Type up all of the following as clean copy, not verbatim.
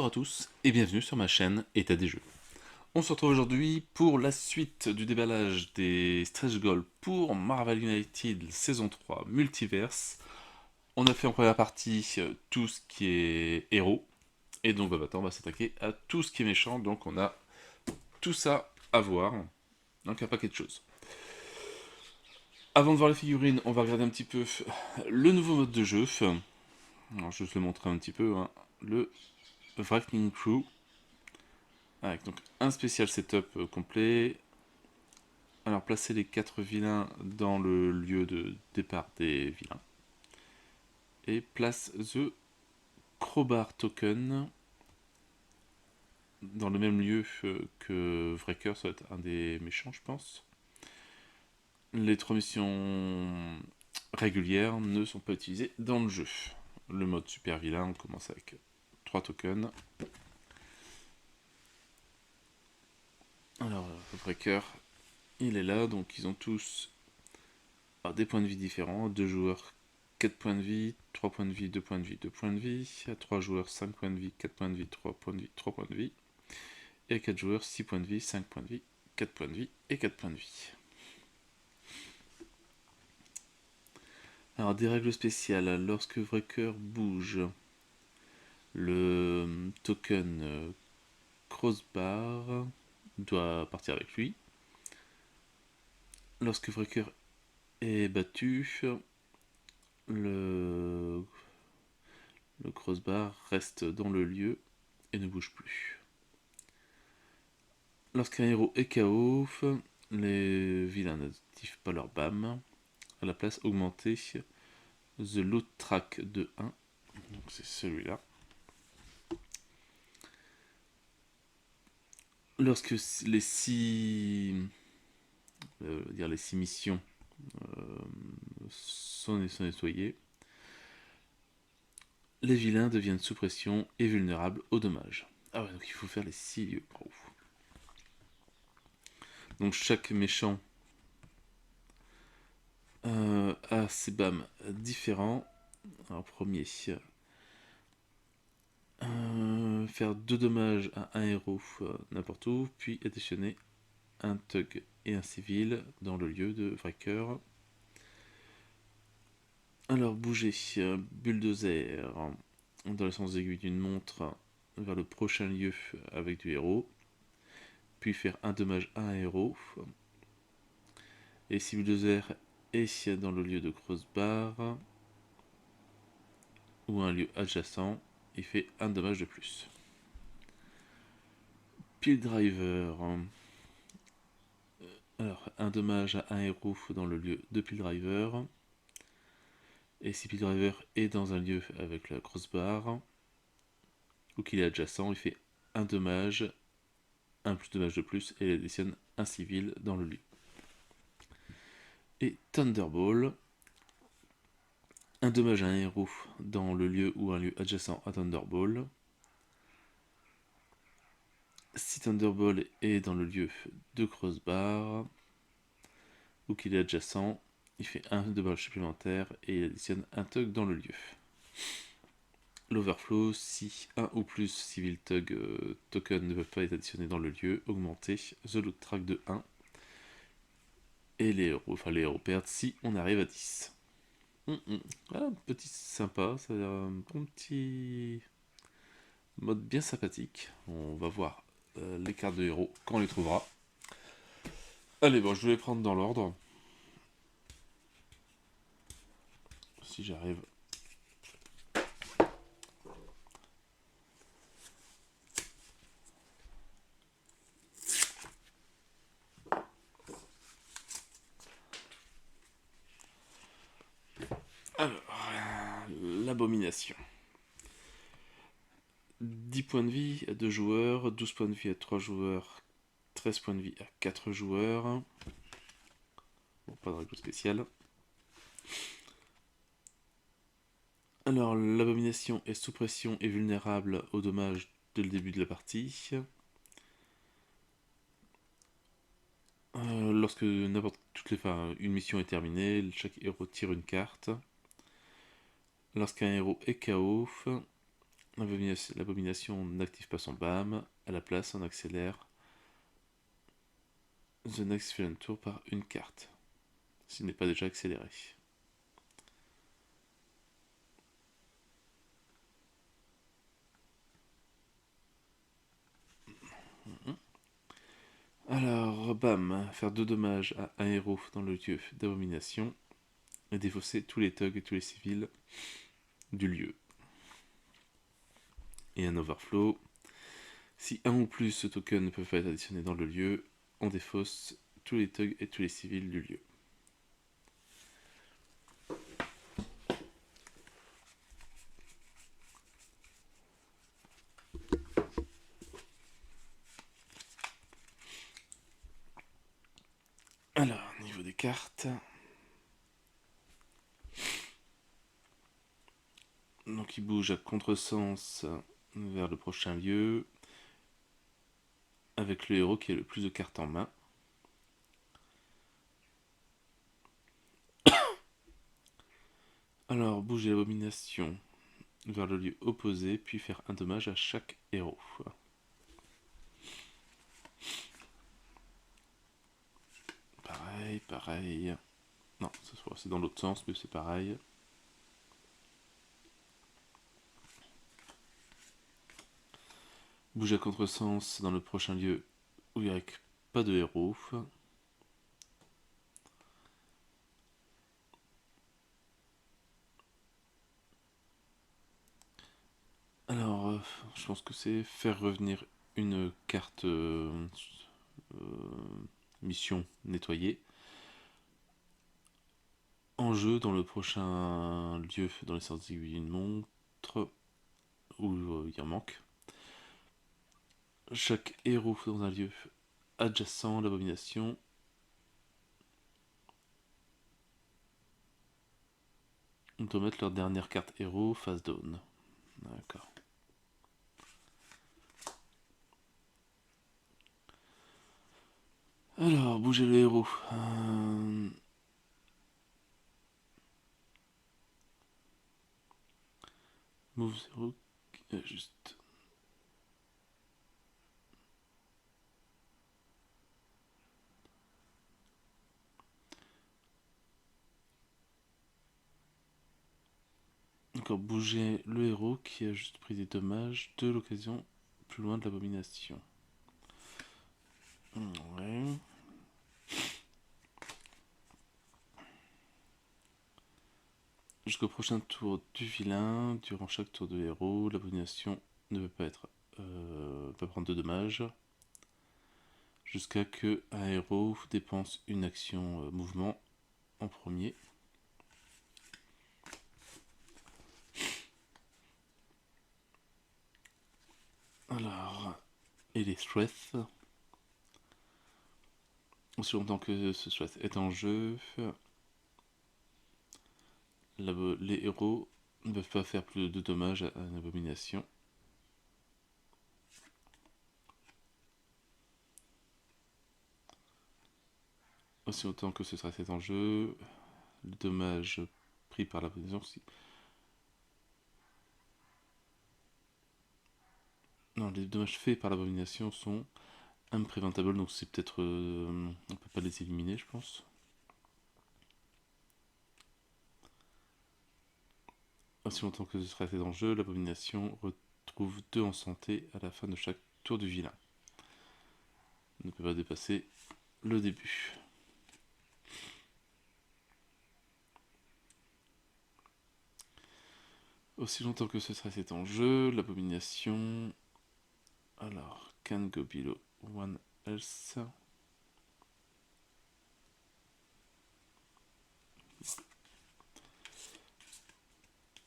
à tous et bienvenue sur ma chaîne État des jeux. On se retrouve aujourd'hui pour la suite du déballage des stretch goals pour Marvel United saison 3 Multiverse. On a fait en première partie tout ce qui est héros, et donc maintenant on va s'attaquer à tout ce qui est méchant, donc on a tout ça à voir, donc un paquet de choses. Avant de voir les figurines, on va regarder un petit peu le nouveau mode de jeu. Alors je vais te le montrer un petit peu, hein. Le Wrecking Crew, avec donc un spécial setup complet. Alors placez les 4 vilains dans le lieu de départ des vilains. Et place The Crowbar Token dans le même lieu que Wrecker, ça va être un des méchants je pense. Les 3 missions régulières ne sont pas utilisées dans le jeu. Le mode super vilain, on commence avec 3 tokens. Alors Wrecker, il est là, donc ils ont tous des points de vie différents, 2 joueurs 4 points de vie, 3 points de vie, 2 points de vie, 2 points de vie, à 3 joueurs 5 points de vie, 4 points de vie, 3 points de vie, 3 points de vie, et à 4 joueurs 6 points de vie, 5 points de vie, 4 points de vie et 4 points de vie. Alors des règles spéciales, lorsque Wrecker bouge, le token Crossbar doit partir avec lui. Lorsque Wrecker est battu, le crossbar reste dans le lieu et ne bouge plus. Lorsqu'un héros est KO, les vilains n'activent pas leur BAM. À la place, augmenter The Loot Track de 1. Donc c'est celui-là. Lorsque les 6 missions sont nettoyées, les vilains deviennent sous pression et vulnérables aux dommages. Ah ouais, donc il faut faire les 6 lieux. Oh. Donc chaque méchant a ses BAM différents. Alors premier, faire 2 dommages à un héros n'importe où, puis additionner un thug et un civil dans le lieu de Wrecker. Alors bouger bulldozer dans le sens aiguille d'une montre vers le prochain lieu avec du héros, puis faire un dommage à un héros. Et si bulldozer est dans le lieu de crossbar ou un lieu adjacent, il fait un dommage de plus. Pile driver. Alors, un dommage à un héros dans le lieu de pile driver. Et si pile driver est dans un lieu avec la crossbar, ou qu'il est adjacent, il fait un dommage, un plus dommage de plus, et il additionne un civil dans le lieu. Et Thunderball. Un dommage à un héros dans le lieu ou un lieu adjacent à Thunderball. Si Thunderball est dans le lieu de crossbar, ou qu'il est adjacent, il fait un dommage supplémentaire et il additionne un tug dans le lieu. L'overflow, si un ou plus civil tug token ne peuvent pas être additionnés dans le lieu, augmenter the loot track de 1. Et les héros perdent si on arrive à 10. Voilà, petit sympa, ça a l'air un bon petit mode bien sympathique. On va voir les cartes de héros quand on les trouvera. Allez, bon, je vais les prendre dans l'ordre. Si j'arrive. Alors, l'abomination. 10 points de vie à 2 joueurs, 12 points de vie à 3 joueurs, 13 points de vie à 4 joueurs. Bon, pas de règle spéciale. Alors, l'abomination est sous pression et vulnérable aux dommages dès le début de la partie. Lorsque une mission est terminée, chaque héros tire une carte. Lorsqu'un héros est KO, L'abomination n'active pas son BAM. À la place, on accélère The Next Villain Tour par une carte, s'il n'est pas déjà accéléré. Alors, bam, faire 2 dommages à un héros dans le lieu d'abomination et défausser tous les thugs et tous les civils du lieu. Et un overflow. Si un ou plus de tokens ne peuvent pas être additionnés dans le lieu, on défausse tous les thugs et tous les civils du lieu. Alors, niveau des cartes. Donc il bouge à contresens vers le prochain lieu, avec le héros qui a le plus de cartes en main. Alors, bouger l'abomination vers le lieu opposé, puis faire un dommage à chaque héros. Pareil. Non, c'est dans l'autre sens, mais c'est pareil. Bouger à contresens dans le prochain lieu où il n'y a pas de héros. Alors, je pense que c'est faire revenir une carte mission nettoyée en jeu dans le prochain lieu dans les sorties d'une montre où il y en manque. Chaque héros dans un lieu adjacent à l'abomination doit mettre leur dernière carte héros face down. D'accord. Alors, bouger le héros. Move 0. Juste. Encore bouger le héros qui a juste pris des dommages de l'occasion plus loin de l'abomination. Ouais. Jusqu'au prochain tour du vilain, durant chaque tour de héros, l'abomination ne peut pas prendre de dommages jusqu'à que un héros dépense une action mouvement en premier. Alors, et les threats. Aussi longtemps que ce threat est en jeu, les héros ne peuvent pas faire plus de dommages à une abomination. Aussi longtemps que ce threat est en jeu, le dommage pris par l'abomination. Non, les dommages faits par l'abomination sont impreventable, donc c'est peut-être... on peut pas les éliminer, je pense. Aussi longtemps que ce sera fait en jeu, l'abomination retrouve 2 en santé à la fin de chaque tour du vilain. Ne peut pas dépasser le début. Aussi longtemps que ce stress est en jeu, l'abomination... Alors, can go below one else. Il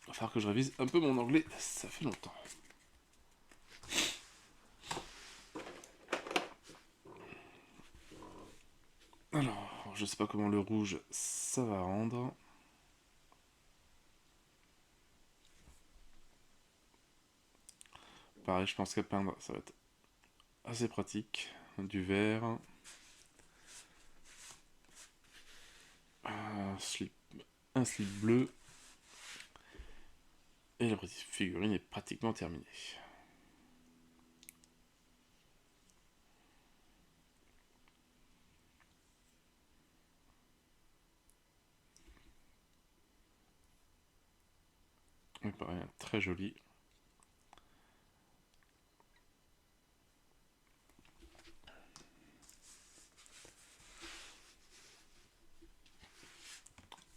va falloir que je révise un peu mon anglais, ça fait longtemps. Alors, je sais pas comment le rouge ça va rendre. Pareil, je pense qu'à peindre, ça va être assez pratique. Du vert. Un slip bleu. Et la figurine est pratiquement terminée. Il paraît très joli.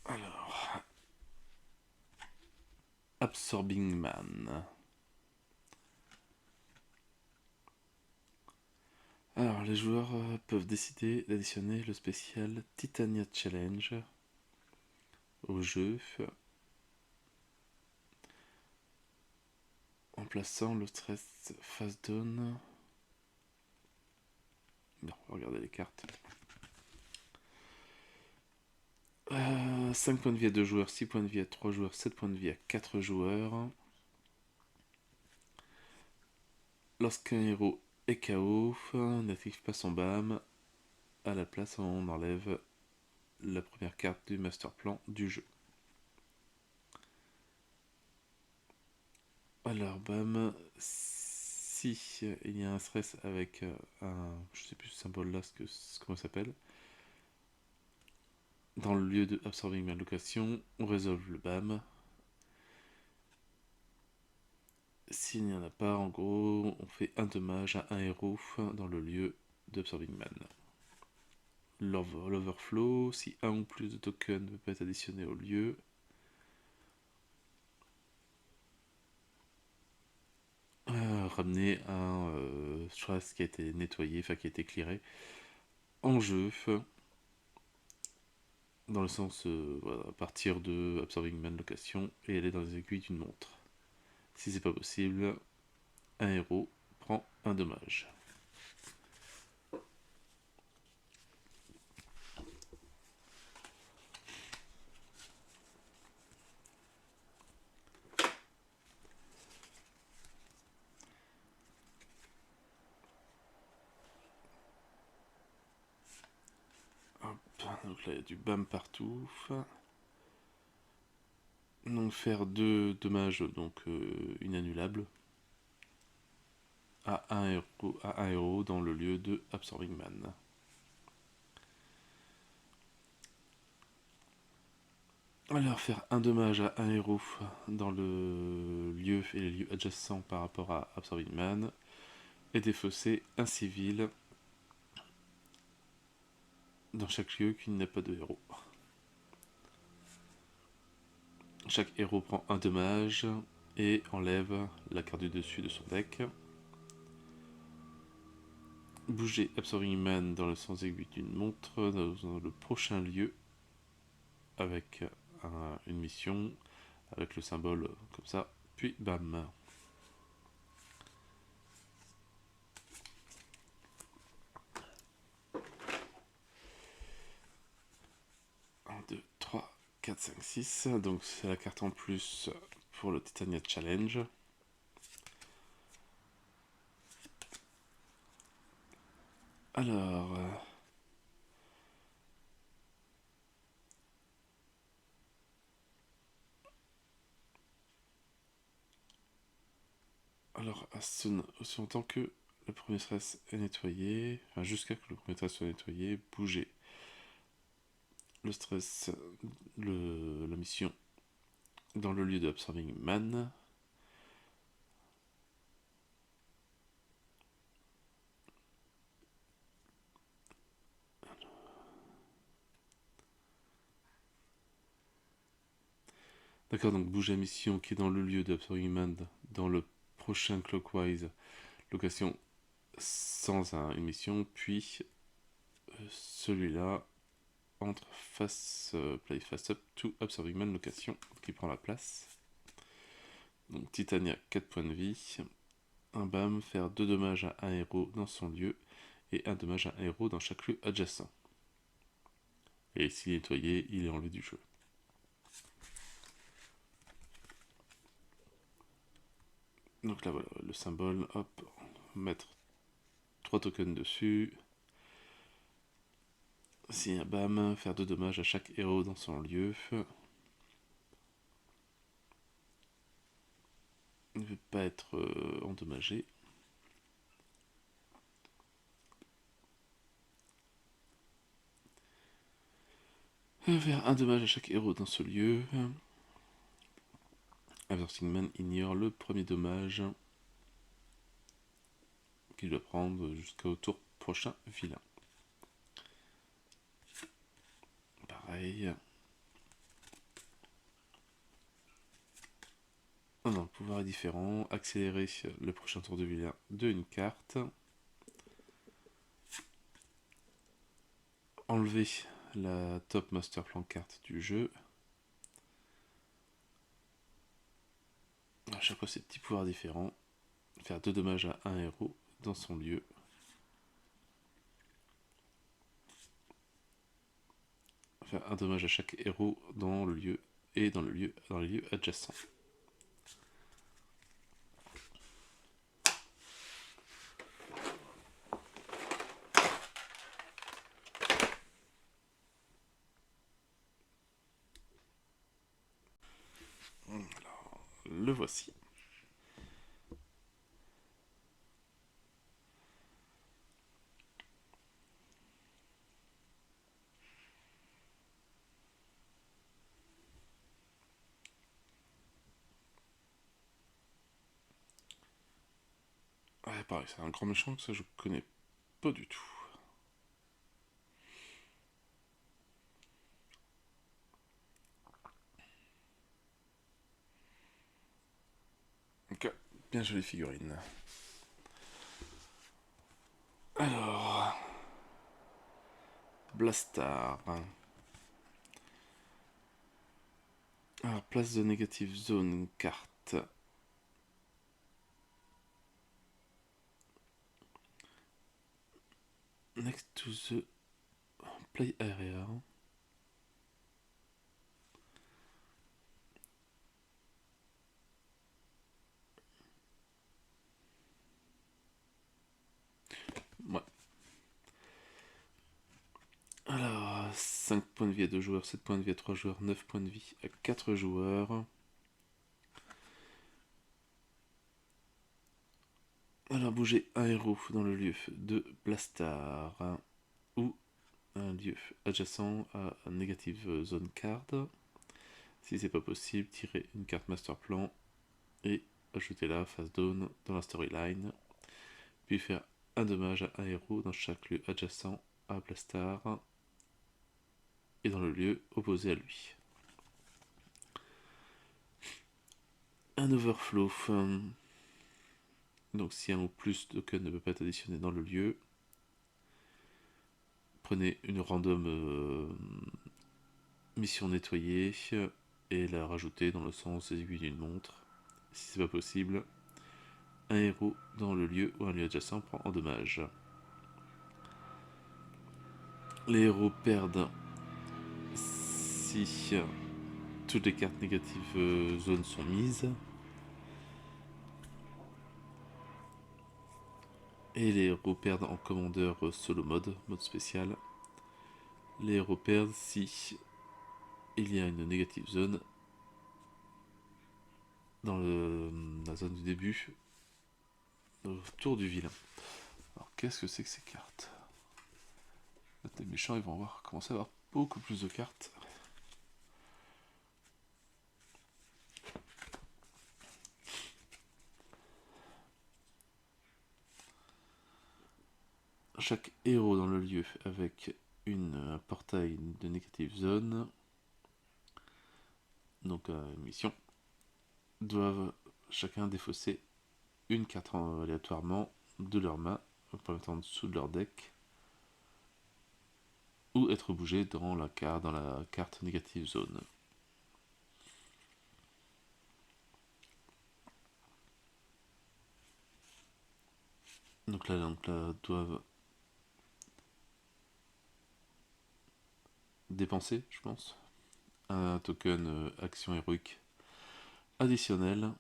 Alors, Absorbing Man. Alors, les joueurs peuvent décider d'additionner le spécial Titania Challenge au jeu en plaçant le stress face down. Non, regardez les cartes. 5 points de vie à 2 joueurs, 6 points de vie à 3 joueurs, 7 points de vie à 4 joueurs. Lorsqu'un héros est KO, n'active pas son BAM. À la place, on enlève la première carte du master plan du jeu. Alors, BAM, si il y a un stress avec un, je sais plus ce symbole là, comment ça s'appelle, dans le lieu de Absorbing Man location, on résolve le BAM. S'il n'y en a pas, en gros, on fait un dommage à un héros dans le lieu d'Absorbing Man. L'overflow, si un ou plus de tokens ne peut pas être additionné au lieu. Ramener un stress qui a été nettoyé, enfin qui a été clearé en jeu, dans le sens voilà, à partir de Absorbing Man location et aller dans les aiguilles d'une montre. Si c'est pas possible, un héros prend un dommage. Hop, donc là il y a du BAM partout. Donc faire 2 dommages donc inannulables à un héros dans le lieu de Absorbing Man. Alors faire un dommage à un héros dans le lieu et les lieux adjacents par rapport à Absorbing Man et défausser un civil dans chaque lieu qui n'a pas de héros. Chaque héros prend un dommage et enlève la carte du dessus de son deck. Bouger Absorbing Man dans le sens aiguille d'une montre dans le prochain lieu avec une mission, avec le symbole comme ça, puis bam. 1, 2, 3, 4, 5, 6. Donc c'est la carte en plus pour le Titania Challenge. Alors, aussi longtemps que le premier stress est nettoyé, enfin jusqu'à que le premier stress soit nettoyé, bouger le stress, la mission dans le lieu de Absorbing Man. D'accord, donc bouger la mission qui est dans le lieu de Absorbing Man dans le prochain Clockwise location sans une mission, puis celui-là entre play face up to Absorbing Man location qui prend la place. Donc Titania 4 points de vie, un BAM, faire 2 dommages à un héros dans son lieu et un dommage à un héros dans chaque lieu adjacent. Et s'il est nettoyé, il est enlevé du jeu. Donc là voilà, le symbole, hop, mettre 3 tokens dessus. Si un BAM, faire 2 dommages à chaque héros dans son lieu. ne veut pas être endommagé. Faire un dommage à chaque héros dans ce lieu. Averting Man ignore le premier dommage qu'il doit prendre jusqu'au tour prochain vilain. Pareil. Oh non, le pouvoir est différent. Accélérer le prochain tour de vilain de une carte. Enlever la top master plan carte du jeu. À chaque fois, c'est petits pouvoirs différents. Faire 2 dommages à un héros dans son lieu. Faire un dommage à chaque héros dans le lieu et dans les lieux adjacents. Alors, le voici. Ouais, pareil, c'est un grand méchant que ça je connais pas du tout. Ok, bien jolie figurine. Alors, Blastar. Alors, place de négative zone, carte. Next to the play area. Ouais. Alors, 5 points de vie à 2 joueurs, 7 points de vie à 3 joueurs, 9 points de vie à 4 joueurs. Alors, bouger un héros dans le lieu de Blastar ou un lieu adjacent à négative zone card. Si c'est pas possible, tirez une carte master plan et ajoutez-la face down dans la storyline. Puis faire un dommage à un héros dans chaque lieu adjacent à Blastar et dans le lieu opposé à lui. Un overflow. Donc si un ou plus de tokens ne peut pas être additionné dans le lieu, prenez une random mission nettoyée et la rajoutez dans le sens des aiguilles d'une montre. Si c'est pas possible, un héros dans le lieu ou un lieu adjacent prend en dommage. Les héros perdent si toutes les cartes négatives zones sont mises. Et les héros perdent en commandeur solo mode spécial. Les héros perdent si il y a une négative zone dans la zone du début autour du vilain. Alors qu'est-ce que c'est que ces cartes? Les méchants ils vont avoir commencé à avoir beaucoup plus de cartes. Chaque héros dans le lieu avec un portail de négative zone, donc mission, doivent chacun défausser une carte aléatoirement de leur main pour mettre en dessous de leur deck ou être bougé dans la carte négative zone. Donc là doivent dépenser, je pense, un token action héroïque additionnel.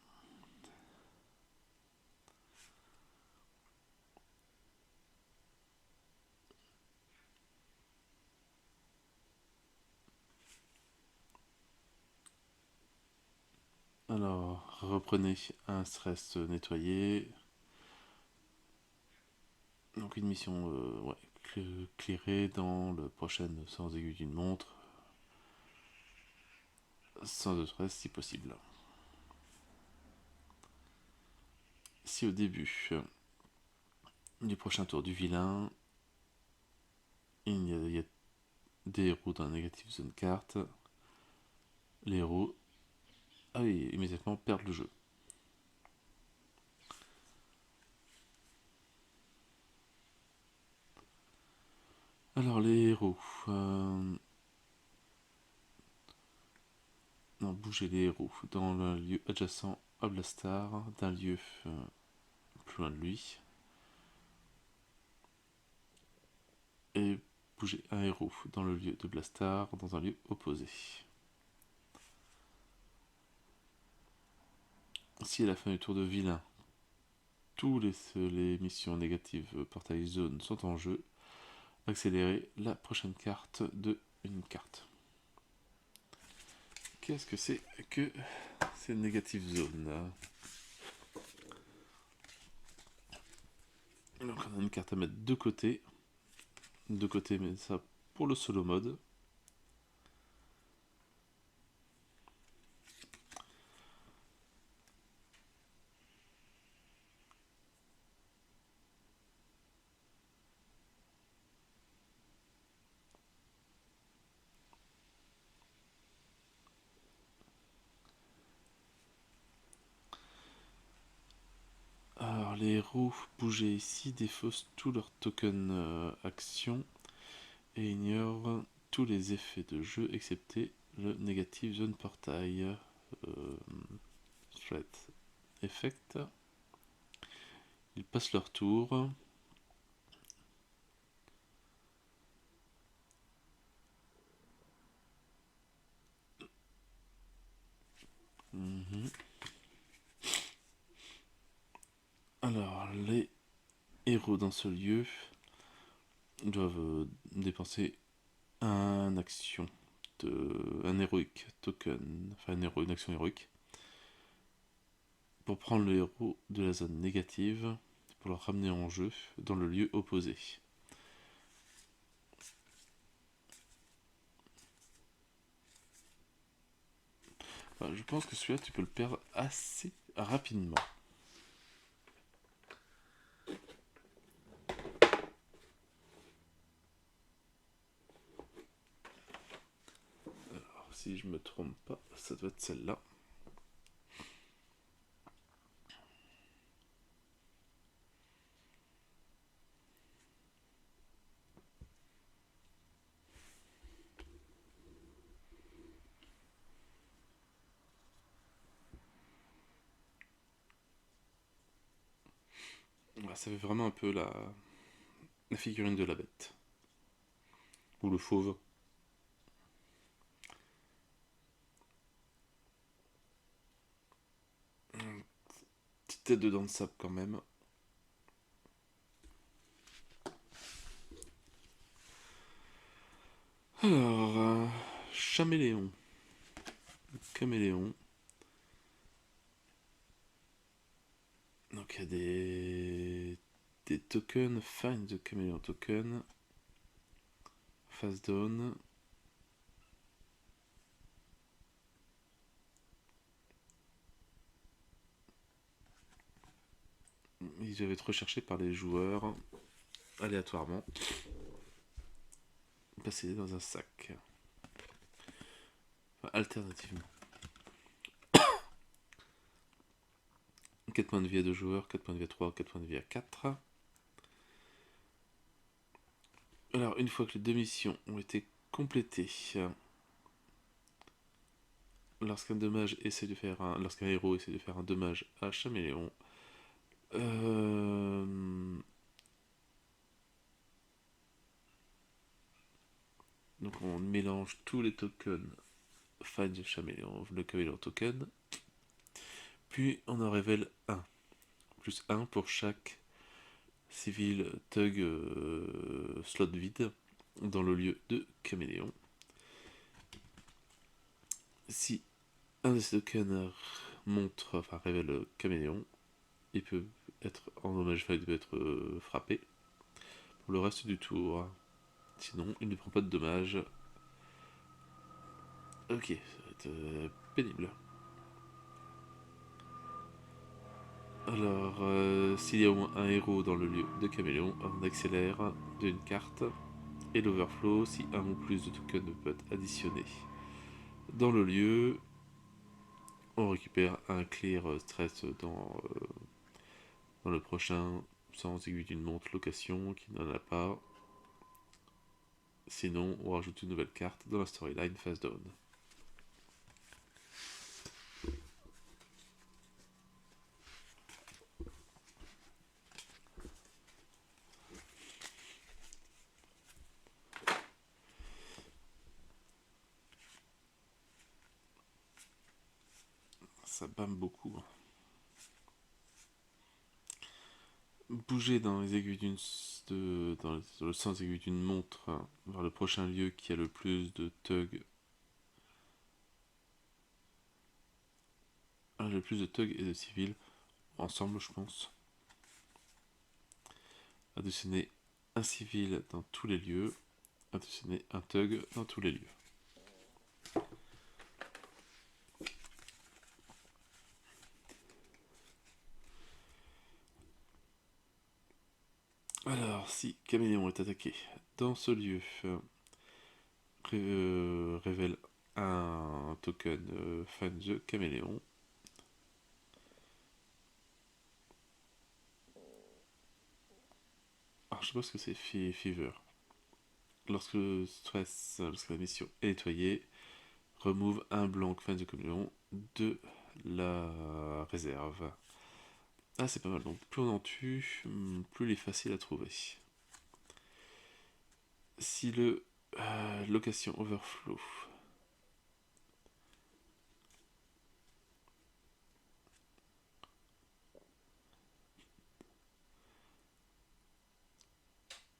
Alors, reprenez un stress nettoyé. Donc une mission clairée dans la prochaine sans aiguille d'une montre. Sans de stress si possible. Si au début du prochain tour du vilain, il y a des héros dans la négative zone carte, les héros immédiatement perdent le jeu. Alors les héros. Non, bougez les héros dans le lieu adjacent à Blastar, d'un lieu plus loin de lui. Et bougez un héros dans le lieu de Blastar, dans un lieu opposé. Si à la fin du tour de vilain, tous les missions négatives portail zone sont en jeu, accélérez la prochaine carte de une carte. Qu'est-ce que c'est que ces négatives zones? Donc on a une carte à mettre de côté. De côté, mais ça pour le solo mode. Alors les héros, bougez ici, défaussent tous leurs tokens actions et ignorent tous les effets de jeu excepté le négative zone portail. Threat effect. Ils passent leur tour. Alors les héros dans ce lieu doivent dépenser un action un héroïque token, enfin une action héroïque pour prendre le héros de la zone négative pour le ramener en jeu dans le lieu opposé. Enfin, je pense que celui-là tu peux le perdre assez rapidement. Alors, si je me trompe pas, ça doit être celle-là. Ça fait vraiment un peu la figurine de la bête. Ou le fauve. Petite tête de dents de sable quand même. Alors, Caméléon. Donc il y a des tokens, find the caméléon token, face down. Ils doivent être recherchés par les joueurs aléatoirement. Passer dans un sac. Enfin, alternativement. 4 points de vie à 2 joueurs, 4 points de vie à 3, 4 points de vie à 4. Alors, une fois que les 2 missions ont été complétées, lorsqu'un héros essaie de faire un dommage à Caméléon, donc on mélange tous les tokens Find the Caméléon, le caméléon token, puis on en révèle un, plus 1 pour chaque civil thug slot vide dans le lieu de caméléon. Si un de ces tokens montre, enfin révèle caméléon. Il peut être endommagé, enfin, il peut être frappé pour le reste du tour. Sinon, il ne prend pas de dommages. Ok, ça va être pénible. Alors, s'il y a au moins un héros dans le lieu de caméléon, on accélère d'une carte. Et l'overflow, si un ou plus de tokens peut être additionné dans le lieu, on récupère un clear stress dans le prochain sans aiguille d'une montre location qui n'en a pas. Sinon, on rajoute une nouvelle carte dans la storyline face down. Ça bâme beaucoup. Bouger dans les aiguilles dans le sens aiguille d'une montre vers le prochain lieu qui a le plus de thugs. Le plus de thugs et de civils ensemble, je pense. Additionner un civil dans tous les lieux. Additionner un thug dans tous les lieux. Alors, si Caméléon est attaqué dans ce lieu, révèle un token Find the Caméléon. Alors, je sais pas ce que c'est Fever. Lorsque la mission est nettoyée, remove un blanc Find the Caméléon de la réserve. Ah, c'est pas mal. Donc, plus on en tue, plus il est facile à trouver. Si le location overflow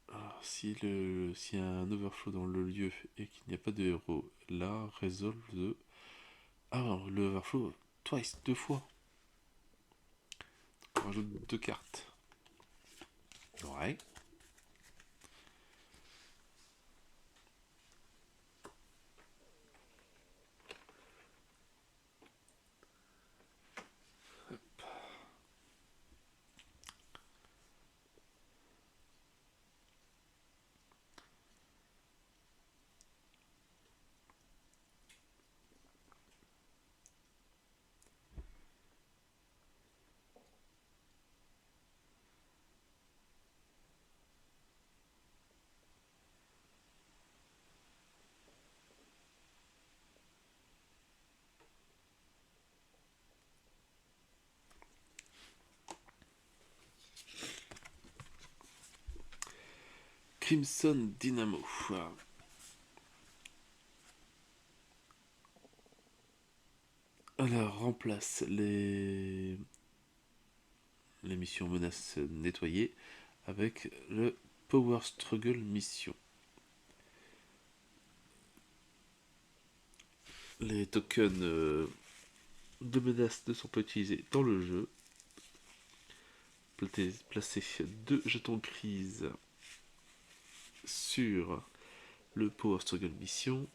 alors, s'il y a un overflow dans le lieu et qu'il n'y a pas de héros, là, résolve de... Ah, alors, le overflow, twice, deux fois. On rajoute deux cartes. Ouais. Crimson Dynamo. Alors, remplace les missions menaces nettoyées avec le Power Struggle mission. Les tokens de menaces ne sont pas utilisés dans le jeu. Placez deux jetons crise sur le Power Struggle mission.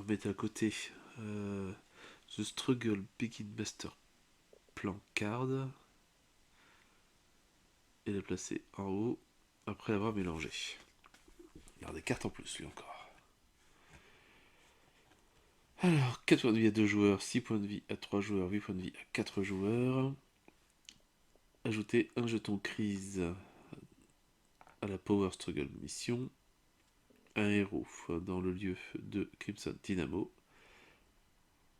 Mettez à côté The Struggle Begin Master Plan Card et le placer en haut après avoir mélangé. Il y aura des cartes en plus, lui encore. Alors, 4 points de vie à 2 joueurs, 6 points de vie à 3 joueurs, 8 points de vie à 4 joueurs. Ajoutez un jeton crise à la Power Struggle mission. Un héros dans le lieu de Crimson Dynamo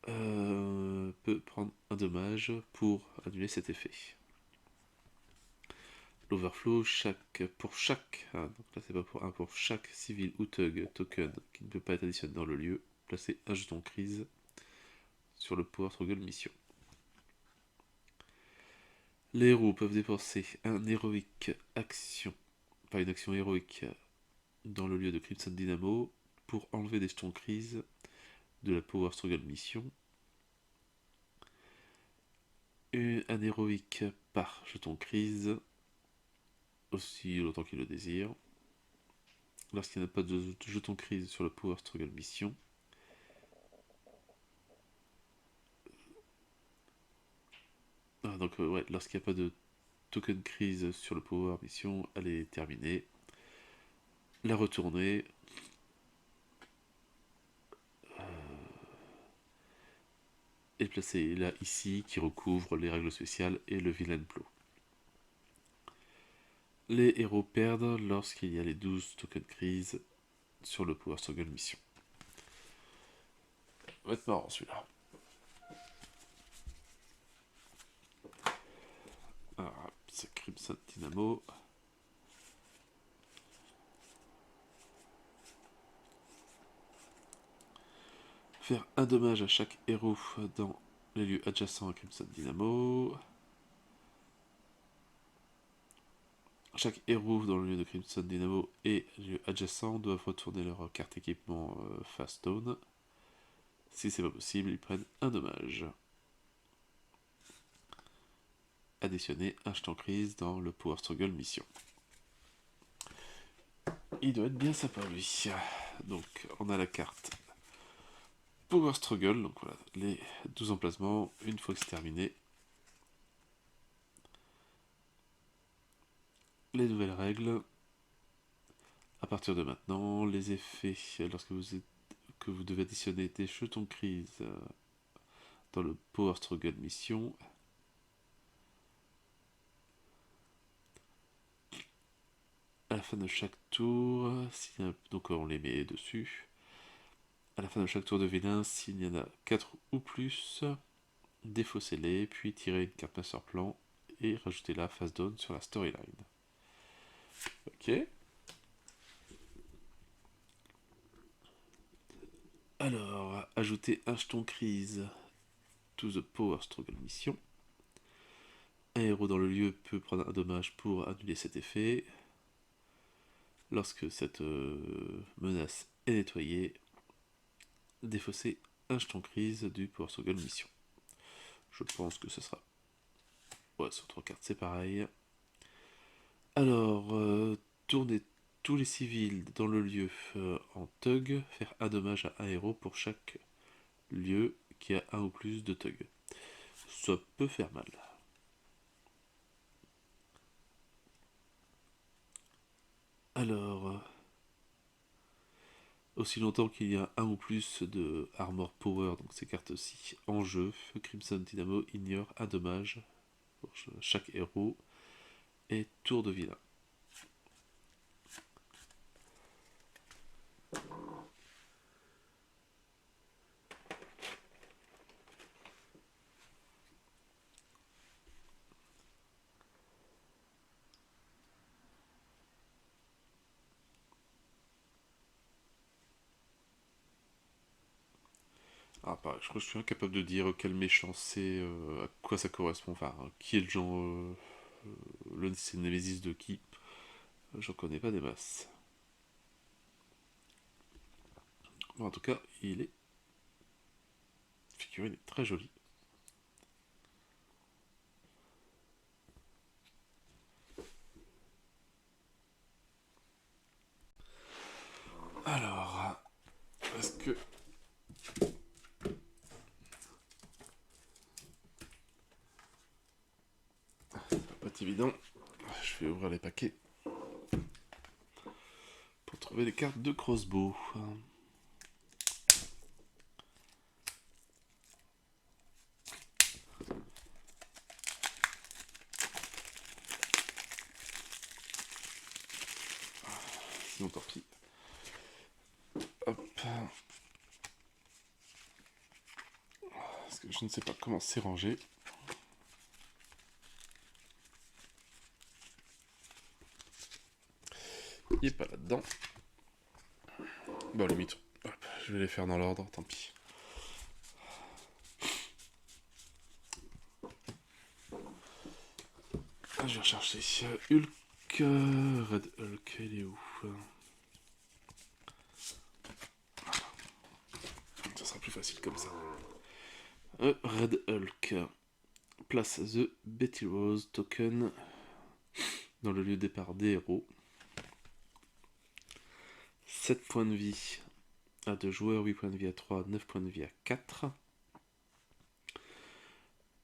peut prendre un dommage pour annuler cet effet. L'overflow, pour chaque, donc là c'est pas pour un, pour chaque civil ou thug token qui ne peut pas être additionné dans le lieu, placez un jeton crise sur le Power Struggle mission. Les héros peuvent dépenser un héroïque action, pas une action héroïque dans le lieu de Crimson Dynamo pour enlever des jetons crise de la Power Struggle Mission. Un héroïque par jeton crise, aussi longtemps qu'il le désire. Lorsqu'il n'y a pas de jeton crise sur la Power Struggle Mission, ouais, lorsqu'il n'y a pas de token crise sur le Power Mission, elle est terminée. La retourner. Et placer là ici qui recouvre les règles spéciales et le vilain plot. Les héros perdent lorsqu'il y a les 12 tokens crise sur le Power Struggle Mission. Ça va être marrant celui-là. Alors, c'est Crimson Dynamo. Faire un dommage à chaque héros dans les lieux adjacents à Crimson Dynamo. Chaque héros dans le lieu de Crimson Dynamo et les lieux adjacents doivent retourner leur carte équipement face down. Si c'est pas possible, ils prennent un dommage. Additionner un jeton crise dans le Power Struggle Mission. Il doit être bien sympa lui. Donc on a la carte Power Struggle, donc voilà, les 12 emplacements, une fois que c'est terminé. Les nouvelles règles. À partir de maintenant, les effets, lorsque vous devez additionner des jetons crise dans le Power Struggle Mission. À la fin de chaque tour, donc on les met dessus. À la fin de chaque tour de vilain, s'il y en a 4 ou plus, défaussez-les, puis tirez une carte Master Plan et rajoutez-la face down sur la storyline. Ok. Alors, ajouter un jeton crise to the Power Struggle Mission. Un héros dans le lieu peut prendre un dommage pour annuler cet effet. Lorsque cette menace est nettoyée, défausser un jeton crise du Power Struggle Mission. Je pense que ce sera... Ouais, sur 3 cartes, c'est pareil. Alors, tourner tous les civils dans le lieu en thug, faire un dommage à un héros pour chaque lieu qui a un ou plus de thug. Ça peut faire mal. Alors, aussi longtemps qu'il y a un ou plus de Armor Power, donc ces cartes-ci, en jeu, Crimson Dynamo ignore un dommage pour chaque héros et tour de vilain. Ah, pareil, je crois que je suis incapable de dire quel méchant c'est, à quoi ça correspond, enfin, qui est le genre, c'est le Némésis de qui. J'en connais pas des masses. Bon, en tout cas, il est... figurine est très jolie. Alors, est-ce que... ça va pas être évident. Je vais ouvrir les paquets pour trouver les cartes de crossbow. Sinon, tant pis. Hop. Parce que je ne sais pas comment c'est rangé. Il est pas là-dedans. Bon, limite, hop, je vais les faire dans l'ordre, tant pis. Je vais rechercher Hulk, Red Hulk, il est où? Ça sera plus plus facile comme ça. Red Hulk. Place The Betty Rose token dans le lieu de départ des héros. 7 points de vie à 2 joueurs, 8 points de vie à 3, 9 points de vie à 4.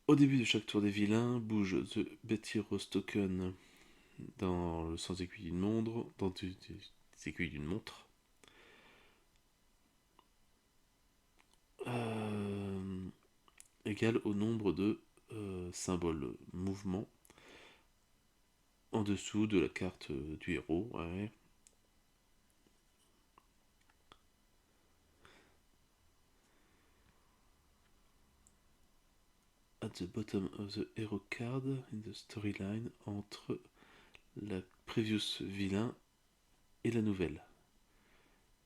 Au début de chaque tour des vilains, bouge The Betty Rose token dans le sens aiguille d'une montre, dans des aiguilles d'une montre. Égal au nombre de symboles mouvement en dessous de la carte du héros. Ouais. At the bottom of the hero card in the storyline, entre la previous vilain et la nouvelle.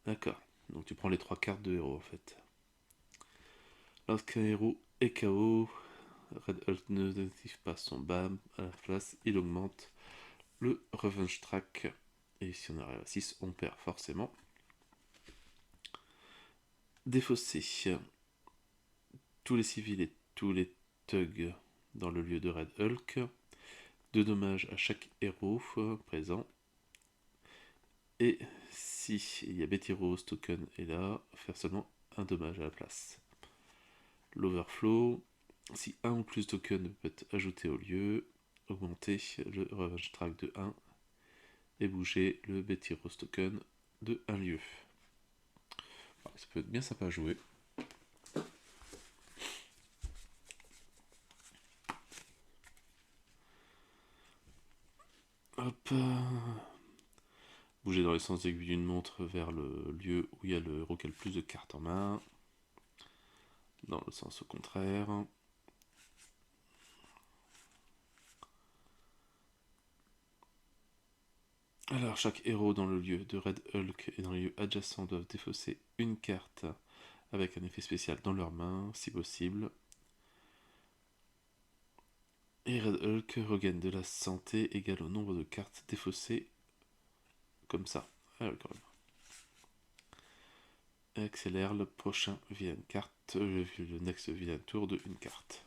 D'accord. Donc tu prends les 3 cartes de héros en fait. Lorsqu'un héros est KO, Red Hulk ne active pas son BAM, à la place il augmente le Revenge Track. Et si on arrive à 6, on perd forcément. Défausser tous les civils et tous les thugs dans le lieu de Red Hulk. 2 dommages à chaque héros présent. Et si il y a Betty Rose token est là, faire seulement un dommage à la place. L'overflow, si un ou plus de tokens peut être ajouté au lieu, augmenter le Revenge Track de 1 et bouger le Betty Rose token de 1 lieu. Alors, ça peut être bien sympa à jouer. Hop. Bouger dans les sens aiguilles d'une montre vers le lieu où il y a le héros qui a le plus de cartes en main. Dans le sens au contraire. Alors, chaque héros dans le lieu de Red Hulk et dans les lieux adjacents doivent défausser une carte avec un effet spécial dans leurs mains, si possible. Et Red Hulk regagne de la santé égale au nombre de cartes défaussées, comme ça. Ah, quand même. Accélère le prochain vilain carte, le next vilain tour de une carte.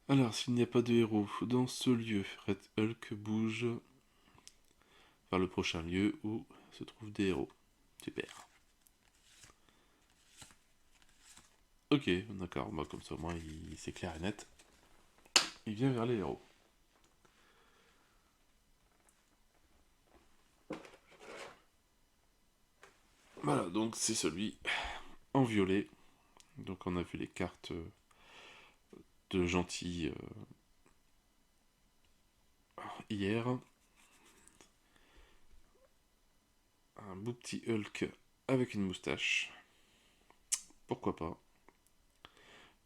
Alors, s'il n'y a pas de héros dans ce lieu, Red Hulk bouge vers le prochain lieu où se trouvent des héros. Super. Ok, d'accord, bah, comme ça au moins c'est clair et net. Il vient vers les héros. Voilà, donc c'est celui en violet. Donc on a vu les cartes de gentils hier. Un beau petit Hulk avec une moustache. Pourquoi pas.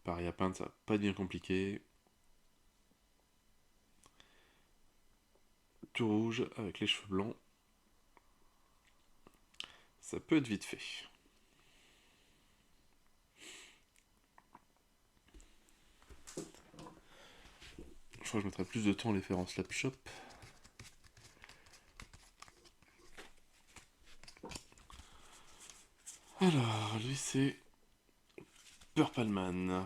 Pareil à peindre, ça va pas être bien compliqué. Tout rouge avec les cheveux blancs. Ça peut être vite fait. Je crois que je mettrai plus de temps à les faire en slapshot. Alors, lui c'est Purple Man.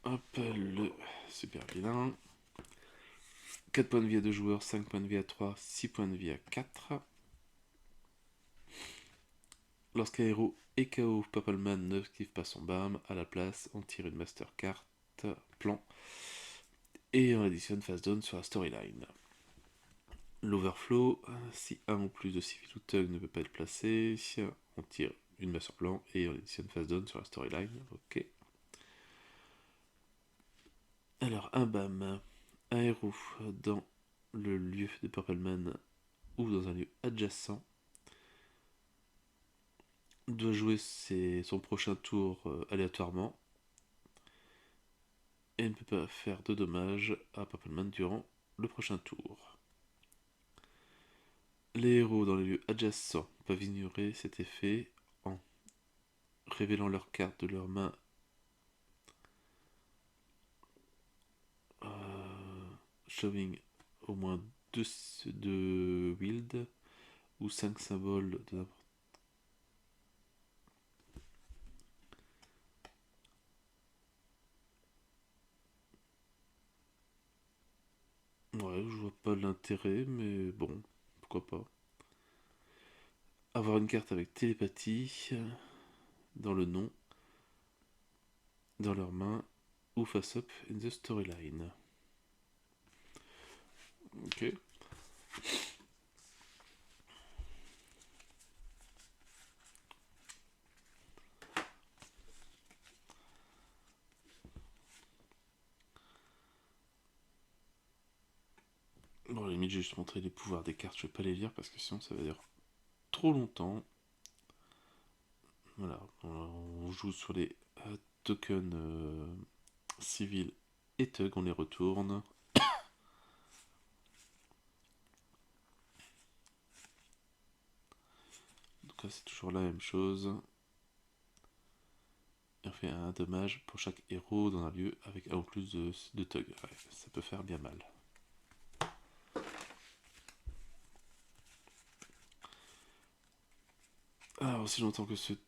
Hop, le super vilain. 4 points de vie à 2 joueurs, 5 points de vie à 3, 6 points de vie à 4. Lorsqu'un héros est KO, Purple Man ne active pas son BAM. À la place, on tire une Master Card, plan, et on additionne Face Down sur la storyline. L'Overflow, si un ou plus de civil ou thug ne peut pas être placé, on tire une Master Plan et on additionne Face Down sur la storyline. Ok. Alors, un BAM, un héros dans le lieu de Purple Man ou dans un lieu adjacent doit jouer son prochain tour aléatoirement. et ne peut pas faire de dommages à Purpleman durant le prochain tour. Les héros dans les lieux adjacents peuvent ignorer cet effet en révélant leurs cartes de leur main showing au moins 2 wild ou 5 symboles de n'importe. Ouais, je vois pas l'intérêt, mais bon, pourquoi pas. Avoir une carte avec télépathie dans le nom, dans leurs mains, ou face up in the storyline. Ok. Bon, à la limite, j'ai juste montré les pouvoirs des cartes, je vais pas les lire parce que sinon ça va dire trop longtemps. Voilà, on joue sur les tokens civils et Tug, on les retourne. Donc là c'est toujours la même chose. Et on fait un dommage pour chaque héros dans un lieu avec un ou plus de Tug. Ouais, ça peut faire bien mal. Alors aussi longtemps que cette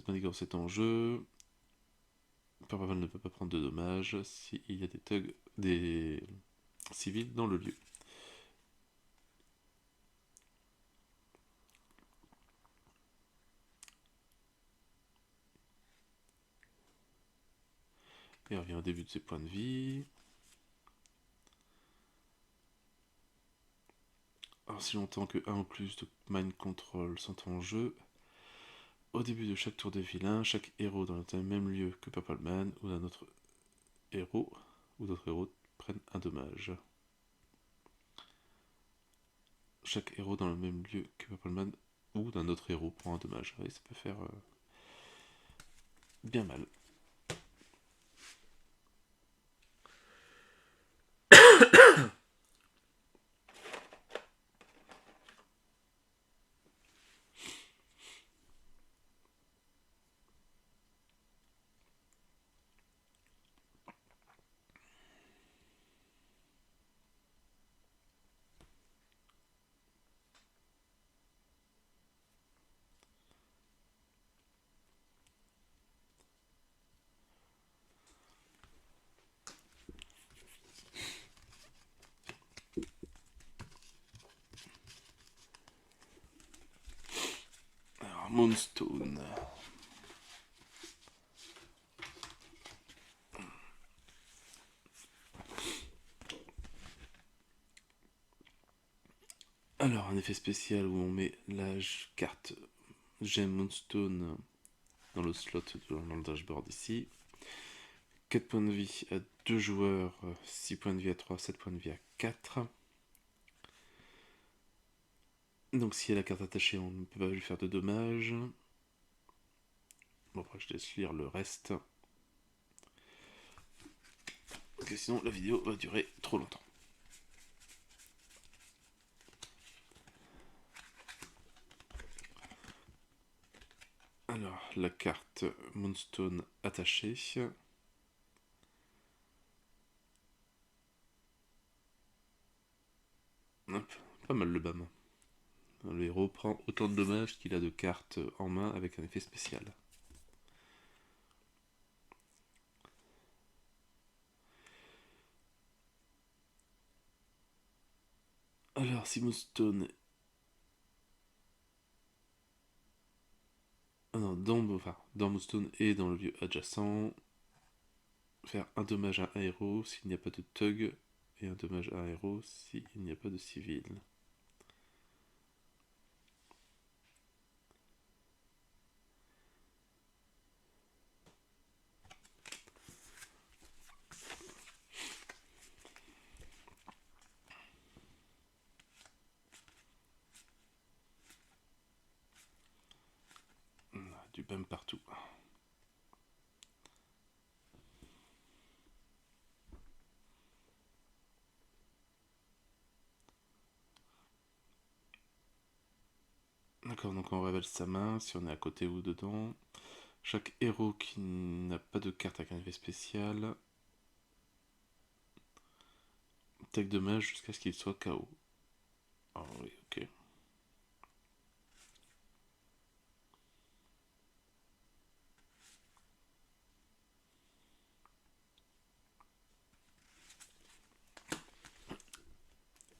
manigance est en jeu, Purple ne peut pas prendre de dommages s'il y a des Tugs, des civils dans le lieu. Et on revient au début de ses points de vie. Alors si longtemps que un ou plus de mind control sont en jeu, au début de chaque tour de vilain, chaque héros dans le même lieu que Purple Man ou d'un autre héros ou d'autres héros prennent un dommage. Chaque héros dans le même lieu que Purple Man ou d'un autre héros prend un dommage. Ouais, ça peut faire bien mal. Alors, Moonstone. Alors, un effet spécial où on met la carte Gem Moonstone dans le slot dans le dashboard ici. 4 points de vie à 2 joueurs, 6 points de vie à 3, 7 points de vie à 4. Donc si elle a la carte attachée, on ne peut pas lui faire de dommages. Bon, après je laisse lire le reste. Parce que sinon la vidéo va durer trop longtemps. Alors, la carte Moonstone attachée. Hop, pas mal le BAM. Le héros prend autant de dommages qu'il a de cartes en main avec un effet spécial. Alors, si Moonstone... Ah non, dans Moonstone et dans le lieu adjacent, faire un dommage à un héros s'il n'y a pas de Tug et un dommage à un héros s'il n'y a pas de civil. Du BAM partout. on révèle sa main, si on est à côté ou dedans. Chaque héros qui n'a pas de carte avec un effet spécial take dommage jusqu'à ce qu'il soit KO. Ah oui, ok.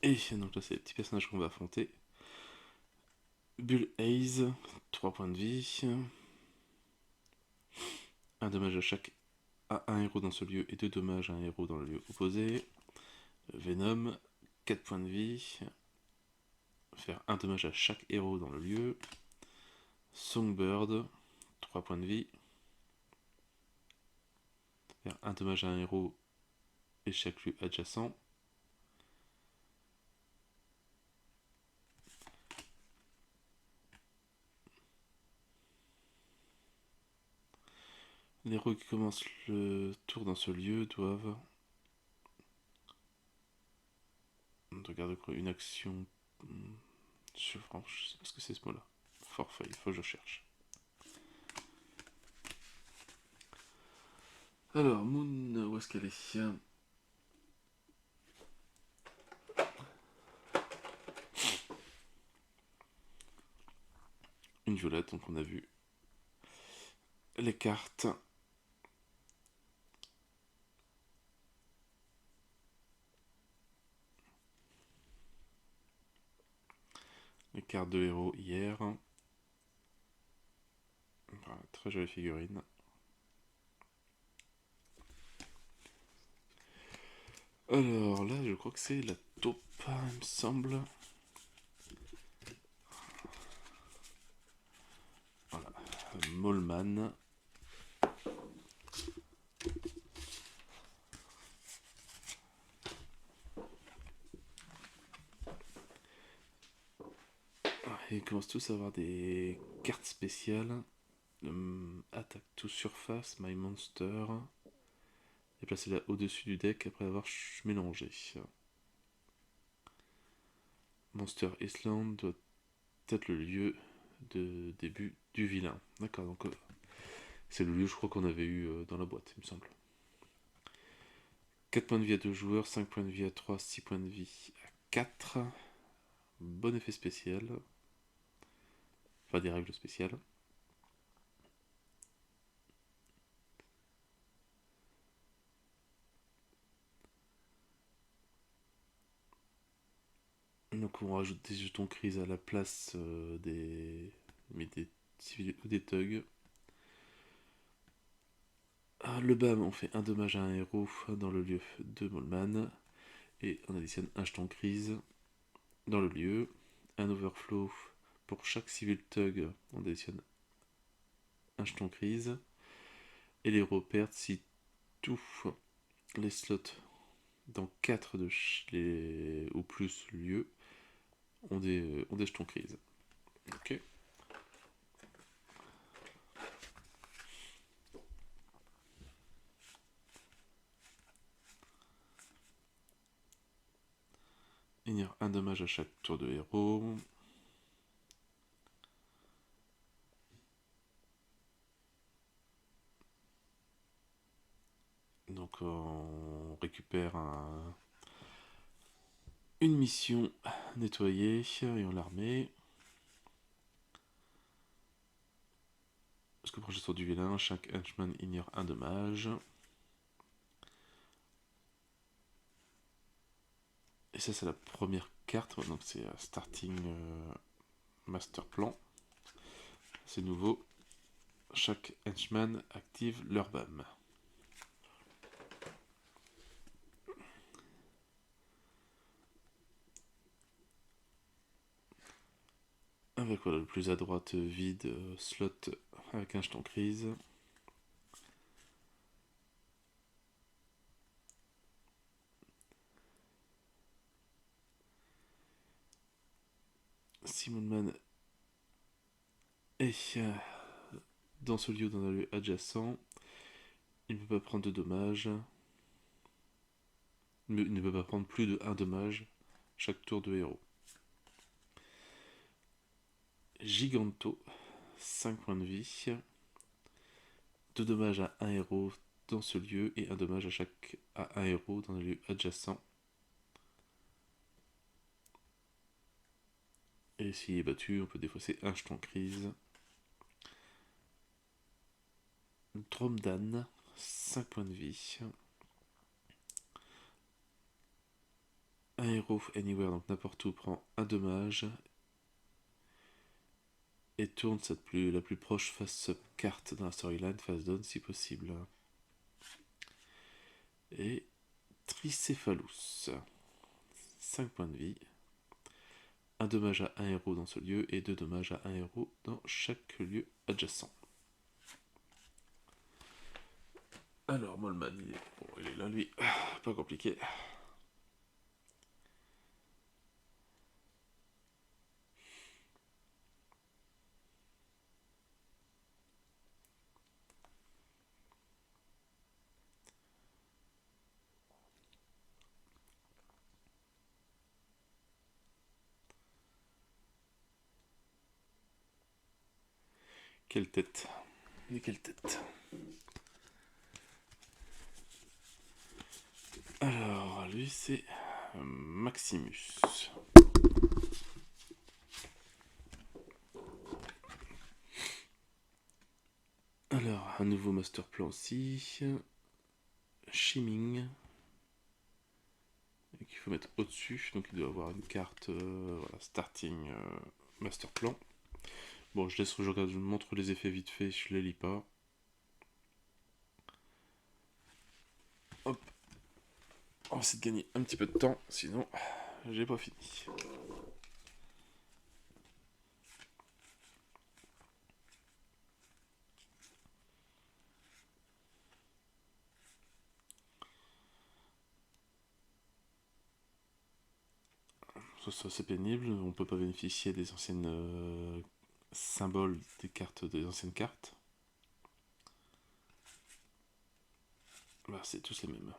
Et donc là, c'est les petits personnages qu'on va affronter. Bull Haze, 3 points de vie. Un dommage à un héros dans ce lieu et 2 dommages à un héros dans le lieu opposé. Venom, 4 points de vie. Faire un dommage à chaque héros dans le lieu. Songbird, 3 points de vie. Faire un dommage à un héros et chaque lieu adjacent. Les héros qui commencent le tour dans ce lieu doivent regarde quoi, une action. Je sais pas ce que c'est ce mot-là. Forfait, il faut que je cherche. Alors, Moon, où est-ce qu'elle est? Une violette, donc on a vu les cartes. Les cartes de héros hier. Voilà, très jolie figurine. Alors là, je crois que c'est la taupe, il me semble. Voilà, Molman. Ils commencent tous à avoir des cartes spéciales. Attaque to surface, my monster. Et placez-la au-dessus du deck après avoir mélangé. Monster Island doit être le lieu de début du vilain. D'accord, donc c'est le lieu, je crois, qu'on avait eu dans la boîte, il me semble. 4 points de vie à 2 joueurs, 5 points de vie à 3, 6 points de vie à 4. Bon effet spécial. Enfin, des règles spéciales. Donc on rajoute des jetons crise à la place des civils ou des thugs. Le BAM, on fait un dommage à un héros dans le lieu de Molman. Et on additionne un jeton crise dans le lieu. Un overflow pour chaque civil thug, on additionne un jeton crise. Et les héros perdent si tous les slots dans 4 ou plus lieux ont des jetons crise. Ok. Il y a un dommage à chaque tour de héros. Donc on récupère une mission nettoyée et on la remet. Parce que prochain tour du vilain, chaque henchman ignore un dommage. Et ça c'est la première carte, donc c'est starting master plan. C'est nouveau. Chaque henchman active leur BAM. Avec voilà, le plus à droite vide, slot avec un jeton crise. Simonman est dans ce lieu, dans un lieu adjacent. Il ne peut pas prendre de dommages. Il ne peut pas prendre plus de 1 dommage chaque tour de héros. Giganto, 5 points de vie. 2 dommages à 1 héros dans ce lieu et 1 dommage à 1 héros dans un lieu adjacent. Et s'il est battu, on peut défausser un jeton crise. Dromdan, 5 points de vie. Un héros anywhere, donc n'importe où, prend un dommage. Et tourne la plus proche face-up carte dans la storyline, face down si possible. Et Tricéphalus, 5 points de vie. 1 dommage à 1 héros dans ce lieu et 2 dommages à 1 héros dans chaque lieu adjacent. Alors, Molman, il est là, lui. Pas compliqué. Quelle tête. Mais quelle tête. Alors, lui, c'est Maximus. Alors, un nouveau master plan aussi. Shiming. Qu'il faut mettre au-dessus. Donc, il doit avoir une carte voilà, starting master plan. Bon, je montre les effets vite fait, je les lis pas. Hop. On va essayer de gagner un petit peu de temps, sinon j'ai pas fini. Ça c'est pénible, on peut pas bénéficier des anciennes symboles des anciennes cartes. Bah, c'est tous les mêmes.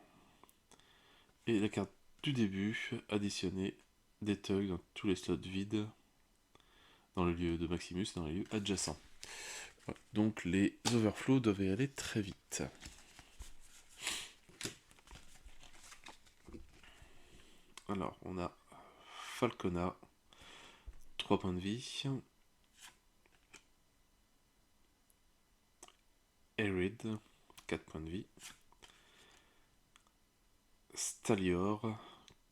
Et la carte du début, additionner des thugs dans tous les slots vides dans le lieu de Maximus, dans les lieux adjacents. Voilà. Donc les overflows doivent y aller très vite. Alors, on a Falcona, 3 points de vie. Arid, 4 points de vie. Stalior,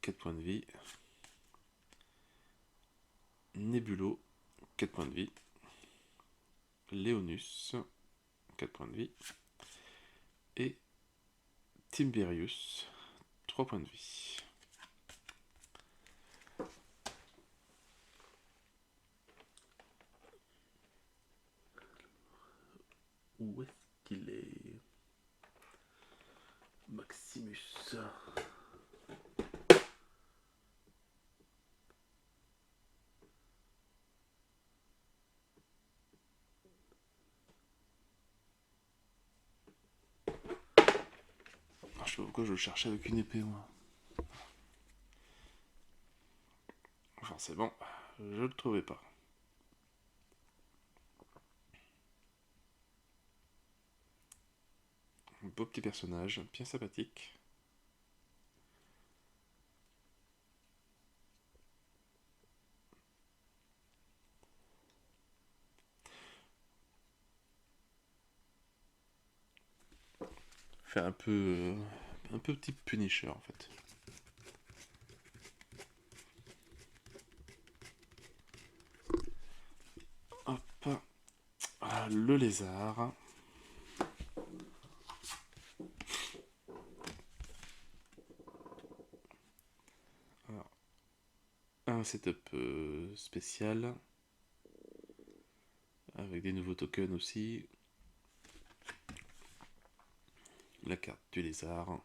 4 points de vie. Nebulo, 4 points de vie. Léonus, 4 points de vie. Et Timberius, 3 points de vie. Où est-ce qu'il est, Maximus? Je sais pas pourquoi je le cherchais avec une épée, moi. Enfin, c'est bon, je le trouvais pas. Un beau petit personnage, bien sympathique. Fait un peu type Punisher en fait. Hop, le lézard. Alors, un setup spécial avec des nouveaux tokens aussi. La carte du lézard.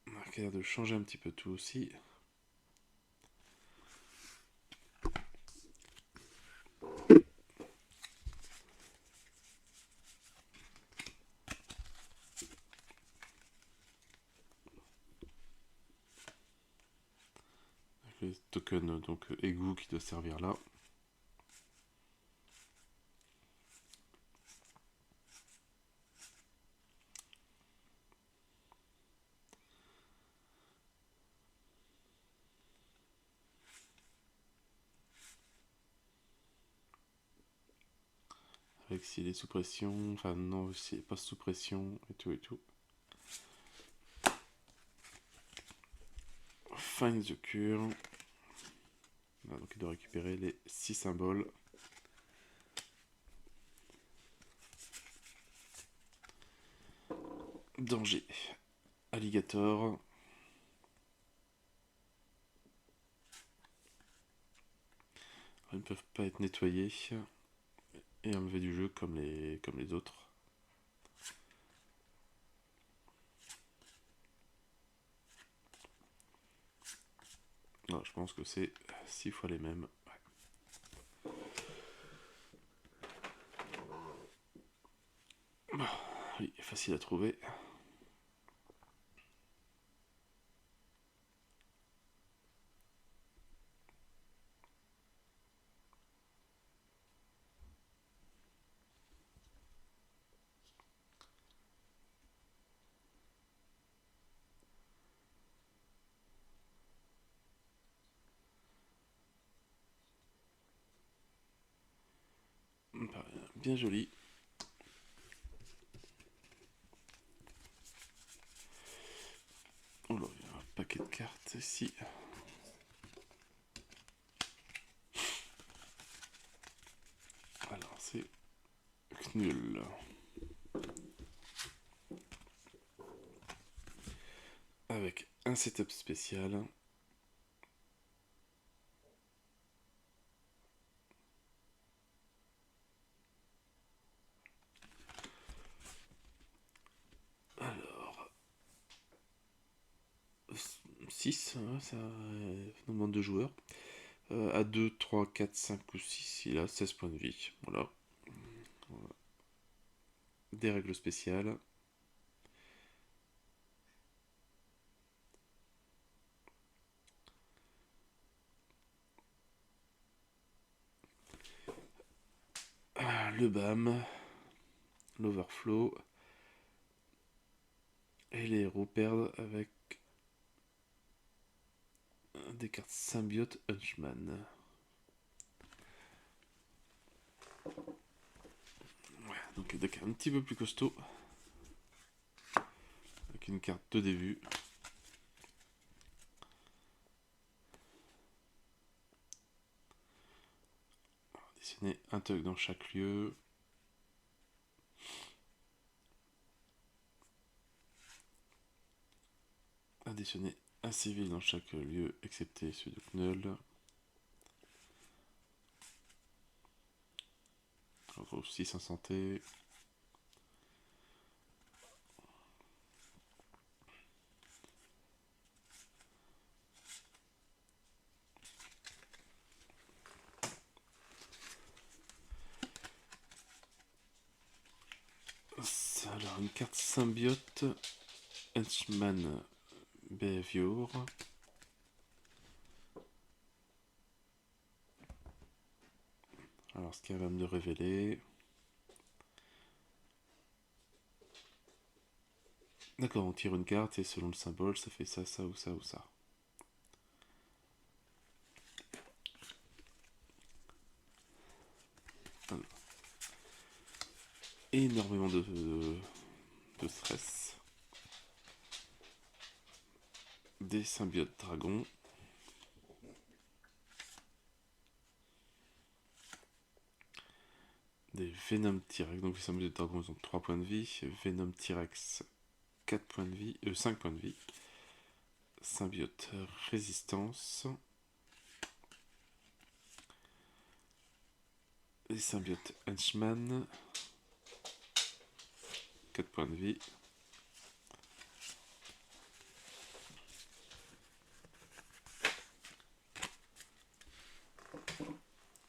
On a l'air de changer un petit peu tout aussi. les tokens donc égout qui doit servir là. Avec s'il est sous pression, enfin non, s'il n'est pas sous pression, et tout et tout. Find the cure. Voilà, donc il doit récupérer les 6 symboles. Danger. Alligator. Ils ne peuvent pas être nettoyés et enlevés du jeu comme les autres. Non, je pense que c'est 6 fois les mêmes. Ouais. Bon, oui, facile à trouver. Bien joli. Oh là, il y a un paquet de cartes ici. Alors, c'est Knull. Avec un setup spécial. Alors, 6, hein, ça demande de joueurs. À 2, 3, 4, 5 ou 6, il a 16 points de vie. Voilà. Des règles spéciales. Le BAM. L'overflow. Et les héros perdent avec des cartes symbiote Hunchman. Ouais, donc des cartes un petit peu plus costaud. Avec une carte de début. Additionner un tug dans chaque lieu. Additionner un civil dans chaque lieu, excepté celui de Knull. On retrouve 6 en santé. Alors, une carte symbiote Henchman Behavior. Alors, ce qu'elle va me révéler. D'accord, on tire une carte et selon le symbole, ça fait ça, ça ou ça ou ça. Alors. Énormément de stress. Des symbiotes dragons. Des Venom T-Rex. Donc les symbiotes dragons ils ont 3 points de vie. Venom T-Rex 4 points de vie. 5 points de vie. Symbiote résistance. Les symbiotes Henchman 4 points de vie.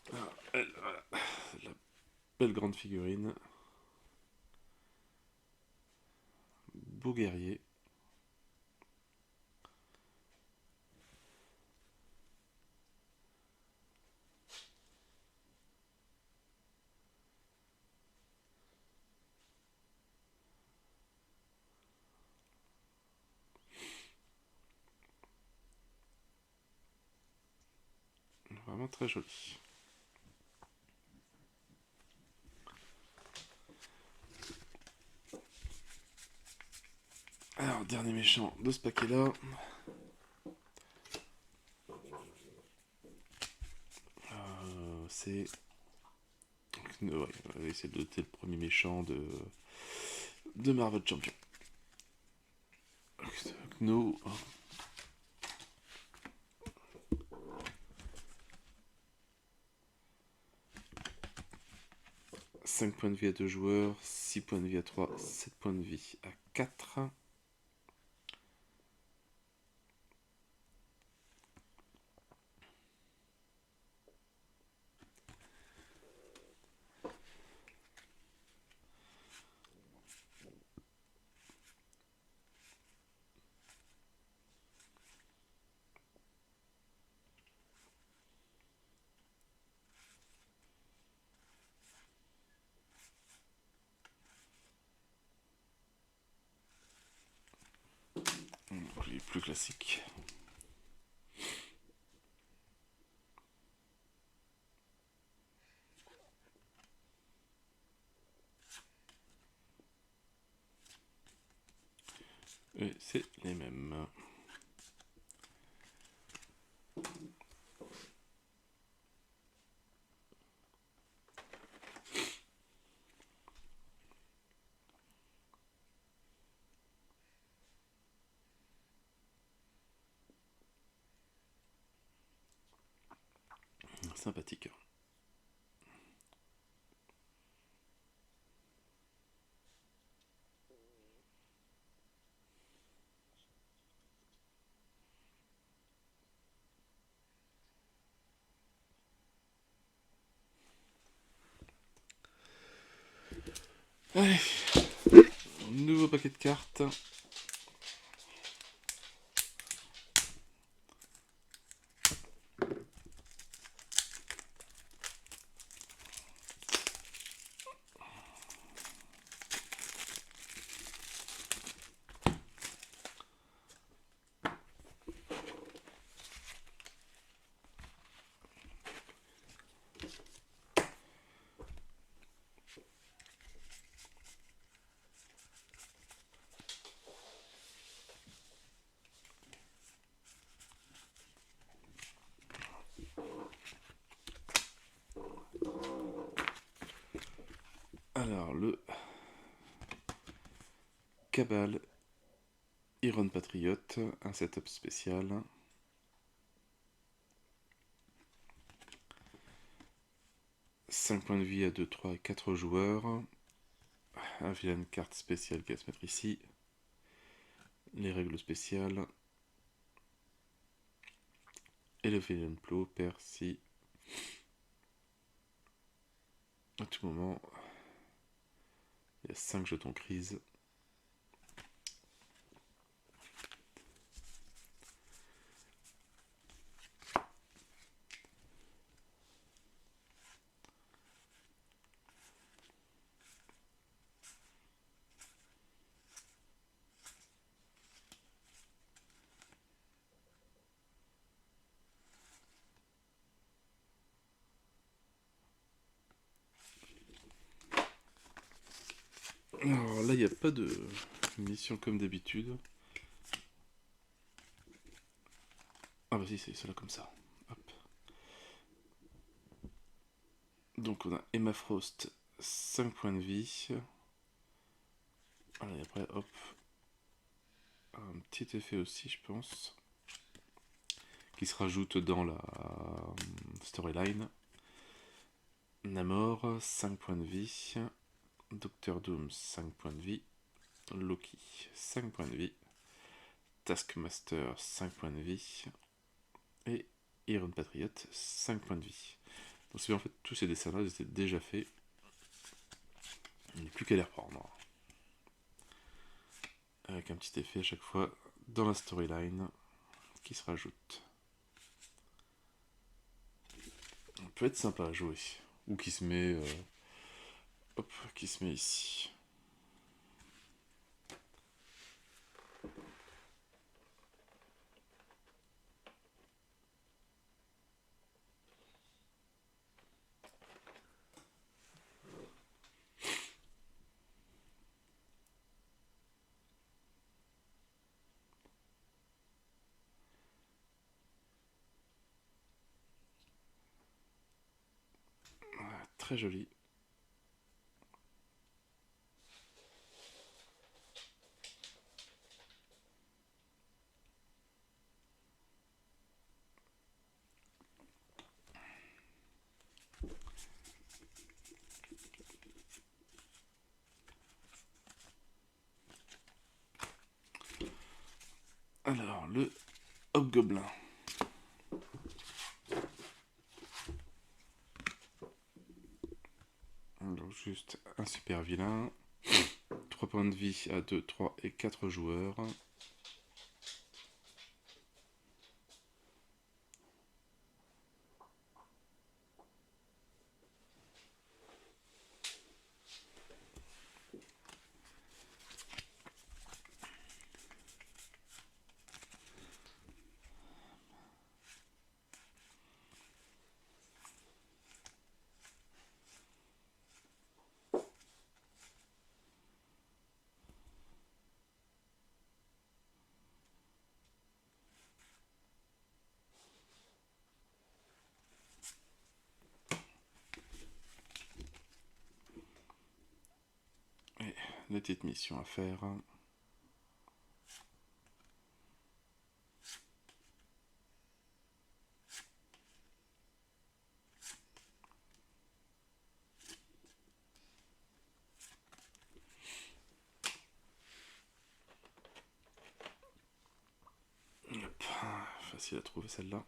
Voilà. La belle grande figurine. Beau guerrier. Vraiment très joli. Alors, dernier méchant de ce paquet-là. C'est... Ouais, c'est le premier méchant de Marvel Champion. Kno. 5 points de vie à 2 joueurs, 6 points de vie à 3, 7 points de vie à 4. Les plus classiques. Et c'est les mêmes. Sympathique. Allez, nouveau paquet de cartes. Alors, le Cabal Iron Patriot, un setup spécial. « 5 points de vie à 2, 3 et 4 joueurs. Un vilain carte spéciale qui va se mettre ici. Les règles spéciales. Et le vilain plot perd si à tout moment il y a 5 jetons crise. Alors là, il n'y a pas de mission comme d'habitude. Ah bah si, c'est cela comme ça. Hop. Donc on a Emma Frost, 5 points de vie. Voilà, et après, hop. Un petit effet aussi, je pense. Qui se rajoute dans la storyline. Namor, 5 points de vie. Docteur Doom, 5 points de vie. Loki, 5 points de vie. Taskmaster, 5 points de vie. Et Iron Patriot, 5 points de vie. Donc c'est en fait tous ces dessins-là étaient déjà faits. Il n'y a plus qu'à les reprendre. Avec un petit effet à chaque fois dans la storyline qui se rajoute. Ça peut être sympa à jouer. Ou qui se met... hop, qui se met ici. très joli. Alors, le Hobgoblin. Alors, juste un super vilain. 3 points de vie à 2, 3 et 4 joueurs. Et la petite mission à faire. Hop, facile à trouver celle-là.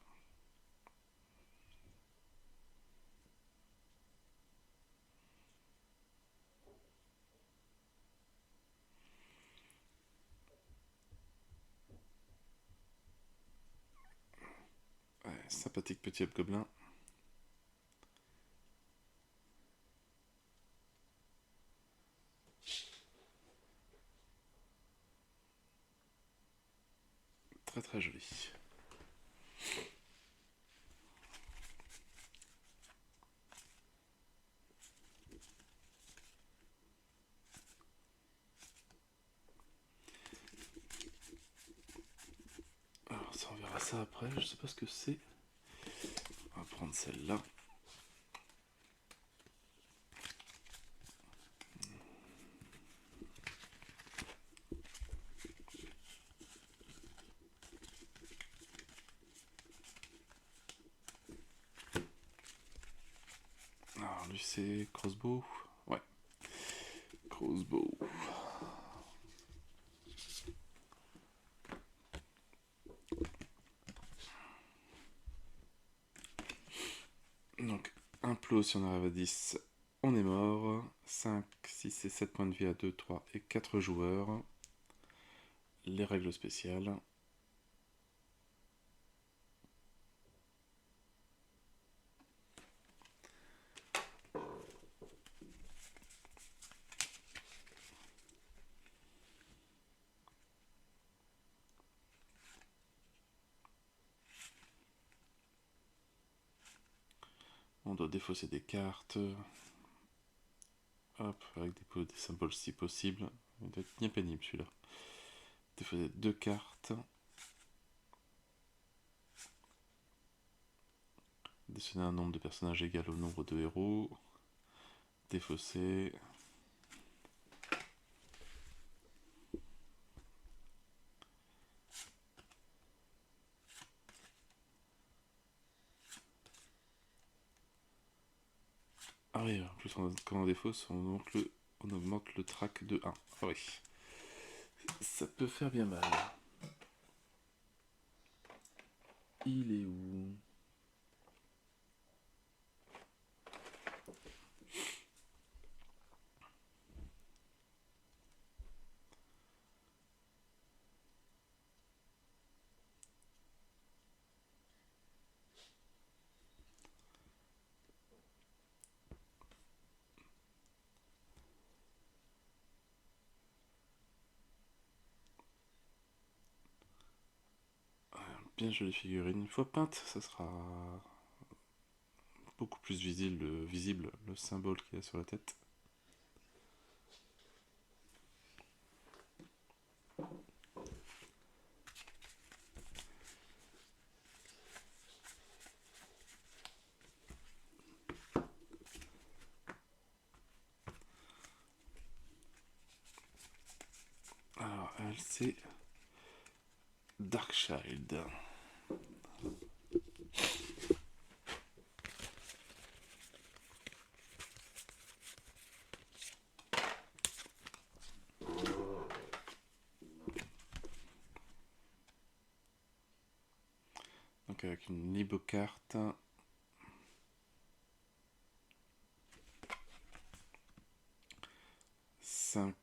Ouais, sympathique petit hobgoblin. Très très joli. Alors ça, on verra ça après, je sais pas ce que c'est. On va prendre celle-là. Alors lui c'est crossbow. Ouais. Crossbow. Donc, un plot si on arrive à 10, on est mort. 5, 6 et 7 points de vie à 2, 3 et 4 joueurs. Les règles spéciales. On doit défausser des cartes. Hop, avec des symboles si possible. Il doit être bien pénible celui-là. Défausser 2 cartes. Dessiner un nombre de personnages égal au nombre de héros. Défausser. Ah oui, en plus quand on défausse, on augmente le track de 1. Ah oui. Ça peut faire bien mal. Il est où? Bien jolie figurine. Une fois peinte, ça sera beaucoup plus visible le symbole qu'il y a sur la tête. c'est Darkchild. Donc avec une Limbo carte. Cinq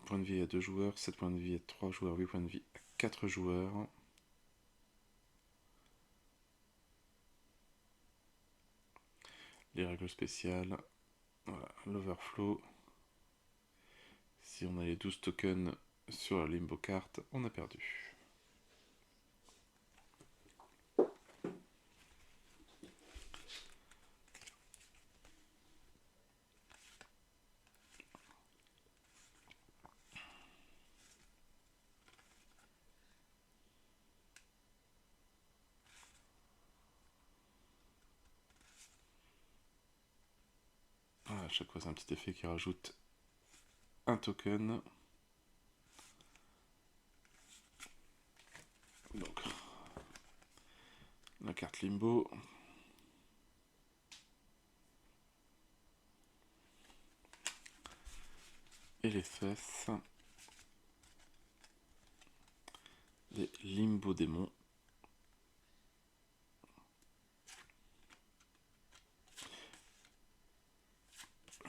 points de vie à 2 joueurs, 7 points de vie à 3 joueurs, 8 points de vie à 4 joueurs. Les règles spéciales. Voilà, l'overflow. Si on a les 12 tokens sur la Limbo carte, on a perdu. Voilà, à chaque fois c'est un petit effet qui rajoute un token. Donc la carte Limbo. Et les fesses. Des Limbo démons.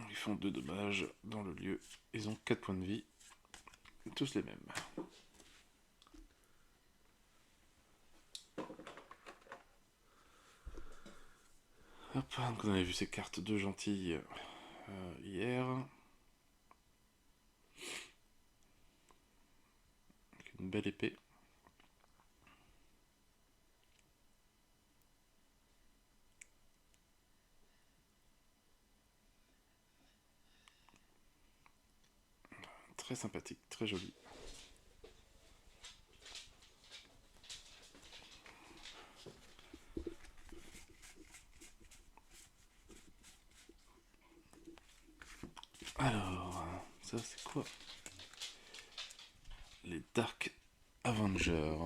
Ils font 2 dommages dans le lieu. Ils ont 4 points de vie. Tous les mêmes. Hop, donc on avait vu ces cartes de gentilles hier. Avec une belle épée. Très sympathique, très joli. Alors, ça c'est quoi? Les Dark Avengers.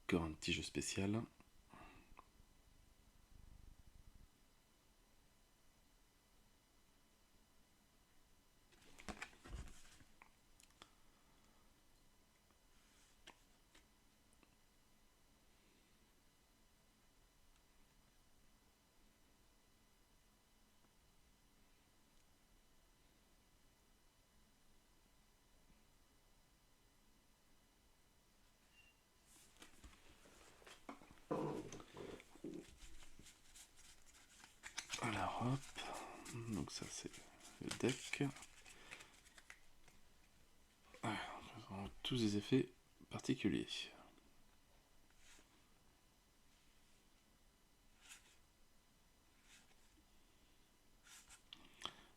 Encore un petit jeu spécial. Alors hop, donc ça c'est le deck. Tous des effets particuliers.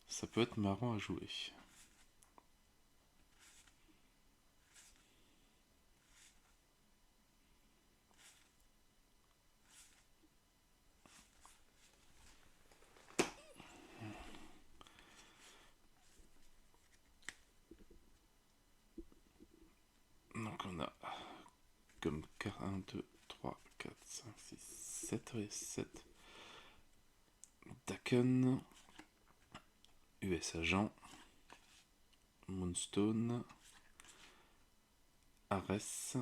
Ça peut être marrant à jouer. Donc on a comme 1, 2, 3, 4, 5, 6, 7 et 7. Daken, US Agent, Moonstone, Ares,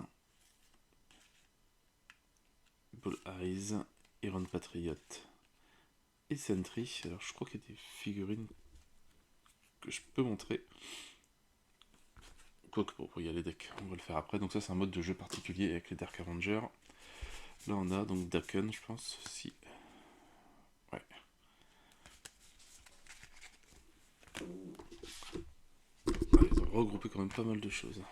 Bull Eyes, Iron Patriot et Sentry. Alors je crois qu'il y a des figurines que je peux montrer. Quoique bon, il y a les decks, on va le faire après. Donc ça c'est un mode de jeu particulier avec les Dark Avengers. Là on a donc Daken, je pense, si. Ouais. Ils ont regroupé quand même pas mal de choses.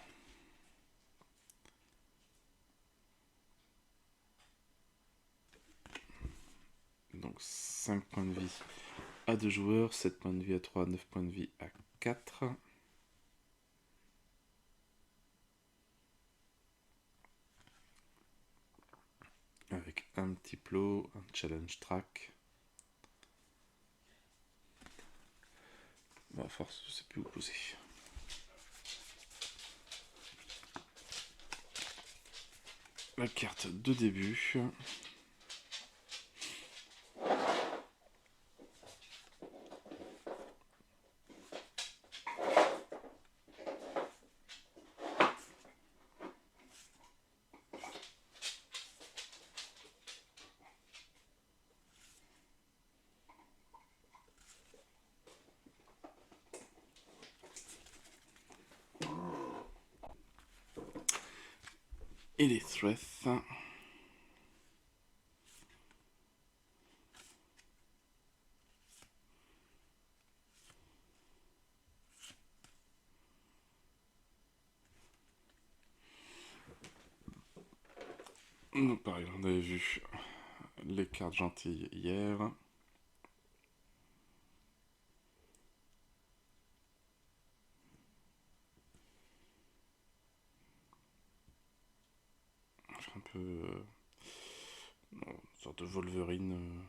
Donc 5 points de vie à 2 joueurs, 7 points de vie à 3, 9 points de vie à 4. avec un petit plot, un challenge track. Bon, à force, je sais plus où poser. La carte de début. Et les Threads. Donc pareil, on avait vu les cartes gentilles hier. Un peu une sorte de Wolverine.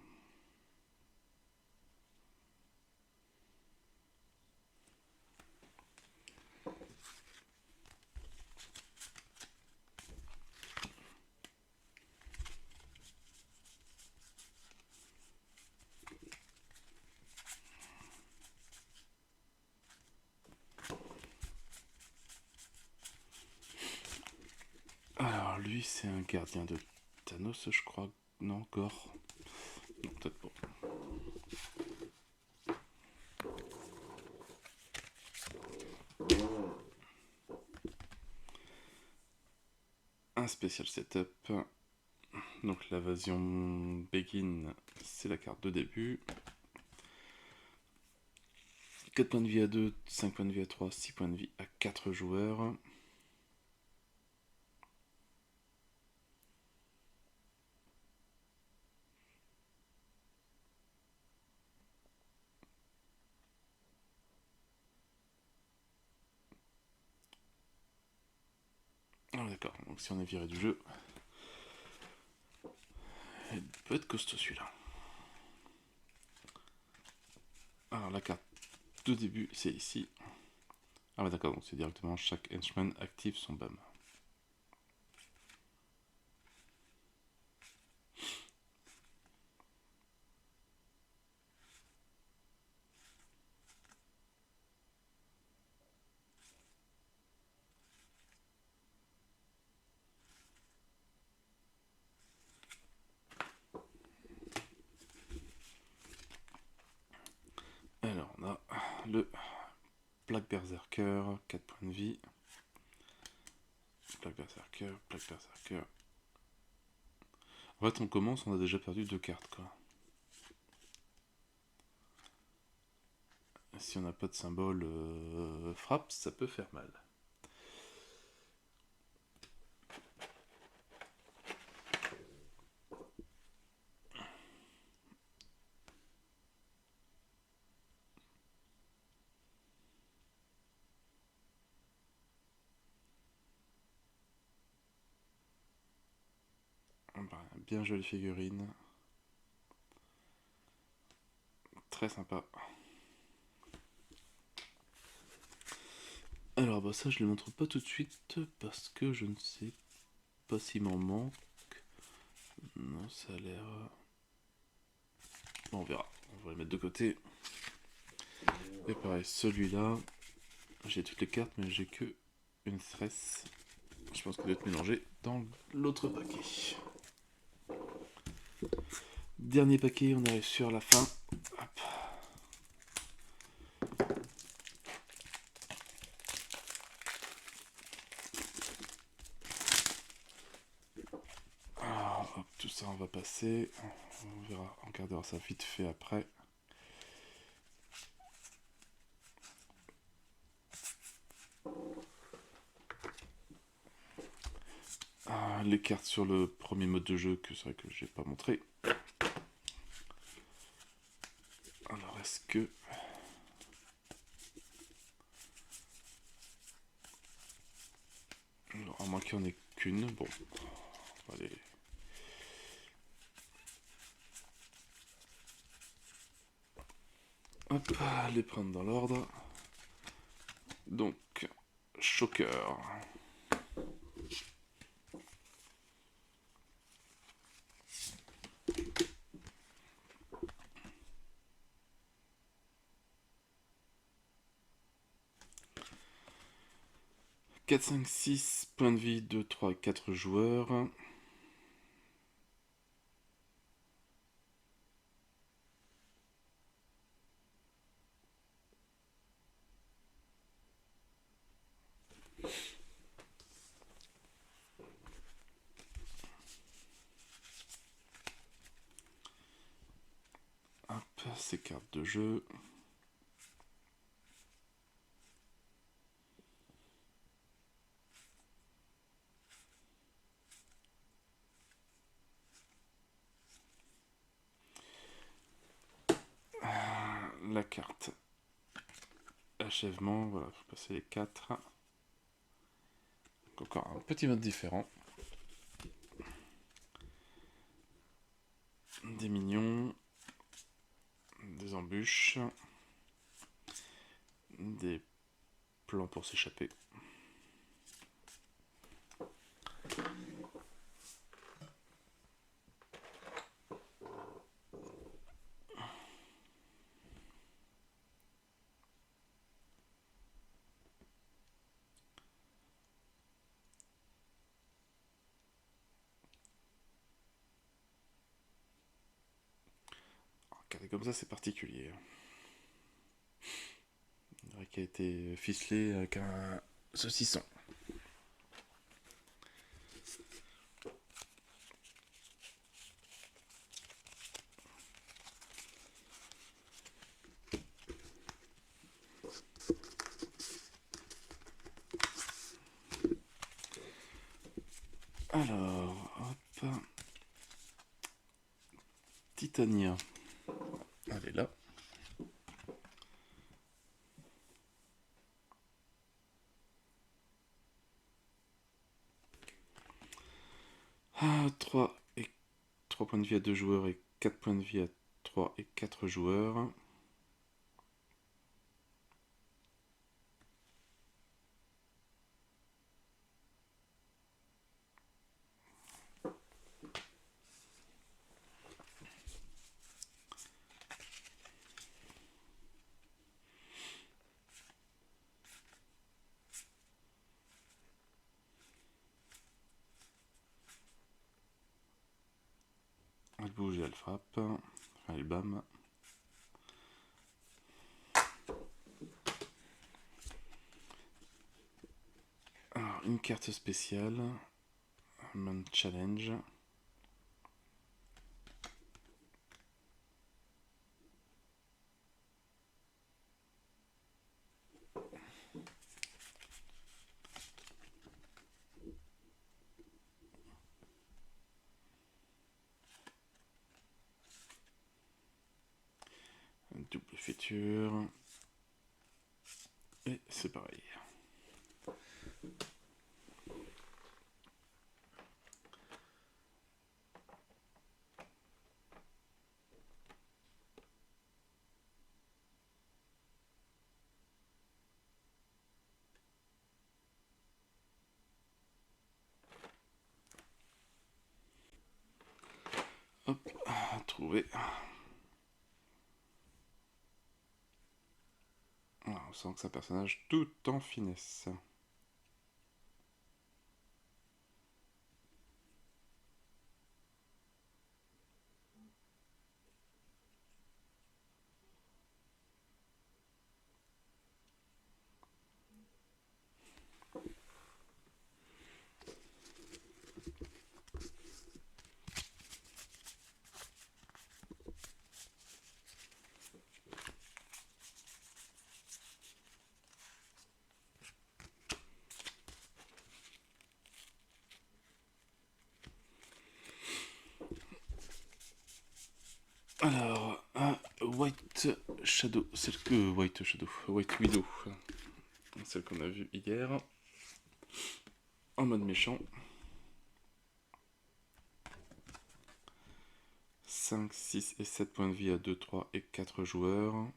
Alors lui c'est un gardien de Thanos je crois. Non encore. Non peut-être pas. Un spécial setup. Donc l'invasion Begin, c'est la carte de début. 4 points de vie à 2, 5 points de vie à 3, 6 points de vie à 4 joueurs. Ah d'accord, donc si on est viré du jeu, il peut être costaud celui-là. Alors la carte de début, c'est ici. Ah ouais d'accord, donc c'est directement chaque henchman active son BAM. Alors on a le Black Berserker, 4 points de vie. Black Berserker, Black Berserker. En fait on commence, on a déjà perdu 2 cartes quoi. Si on n'a pas de symbole frappe, ça peut faire mal. Bien jolie figurine. Très sympa. Alors bah ça je le montre pas tout de suite parce que je ne sais pas s'il m'en manque. Non ça a l'air... Bon on verra, on va les mettre de côté. Et pareil, celui-là, j'ai toutes les cartes mais j'ai que une stress. Je pense qu'il doit être mélangé dans l'autre paquet. Dernier paquet, on arrive sur la fin. Hop. Alors, hop, tout ça on va passer. On verra, on regardera ça vite fait après. Les cartes sur le premier mode de jeu que c'est vrai que j'ai pas montré. Alors est-ce que... Alors, à moins qu'il n'y en ait qu'une, bon, on va aller... Hop, les prendre dans l'ordre. Donc, Choker. « 4, 5, 6, points de vie, 2, 3, 4 joueurs. Hop, ces cartes de jeu. La carte achèvement, voilà, je vais passer les 4. Donc encore un petit mode différent. Des minions, des embûches, des plans pour s'échapper. Regardez comme ça, c'est particulier. On dirait qu'il a été ficelé avec un saucisson. Alors, hop. Titania. Elle est là. Ah, 3 points de vie à 2 joueurs et 4 points de vie à 3 et 4 joueurs. Elle bouge et elle frappe. Enfin, elle bam. Alors, une carte spéciale. Man Challenge. Double feature. Et c'est pareil. Hop, trouvé. Alors, on sent que c'est un personnage tout en finesse. Alors, White Shadow, celle que White Shadow, White Widow, celle qu'on a vue hier, en mode méchant. 5, 6 et 7 points de vie à 2, 3 et 4 joueurs.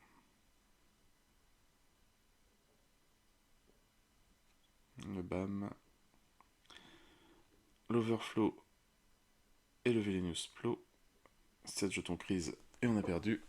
le BAM, l'Overflow et le Villainous Plow. 7 jetons crise et on a perdu.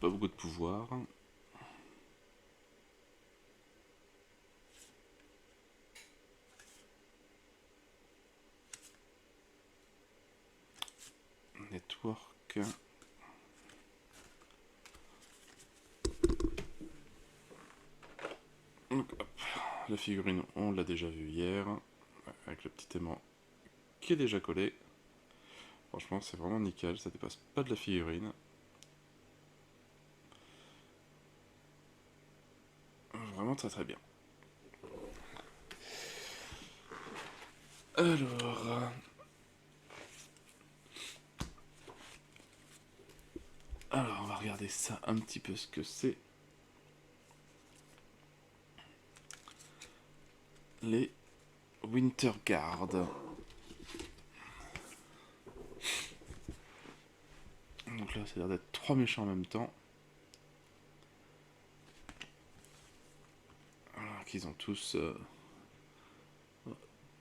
Pas beaucoup de pouvoir. Network. Donc, hop. La figurine, on l'a déjà vue hier, avec le petit aimant qui est déjà collé. Franchement, c'est vraiment nickel, ça dépasse pas de la figurine. Vraiment très très bien. Alors, on va regarder ça un petit peu ce que c'est. Les Winter Guard. Donc là, ça a l'air d'être 3 méchants en même temps. Alors qu'ils ont tous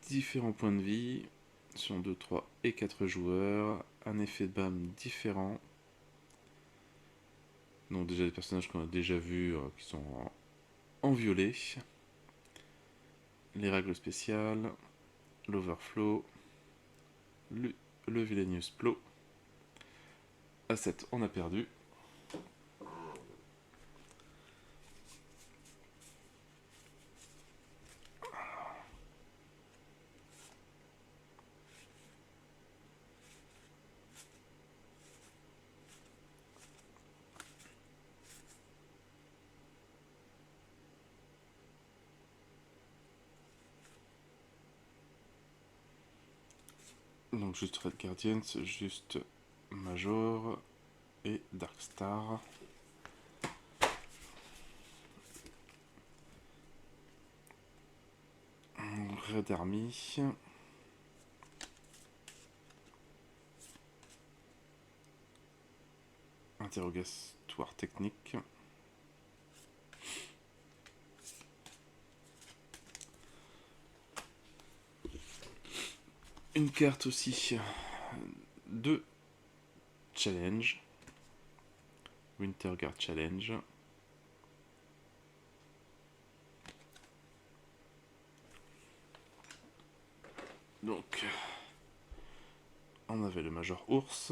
différents points de vie. Sur 2, 3 et 4 joueurs. Un effet de BAM différent. Donc déjà des personnages qu'on a déjà vus qui sont en violet. Les règles spéciales. L'Overflow. Le Villainous Plow. À 7, on a perdu. Donc juste Red Guardians, juste Major et Darkstar. Red Army. Interrogatoire technique. Une carte aussi de challenge. Winter Guard Challenge. Donc, on avait le Major Ours.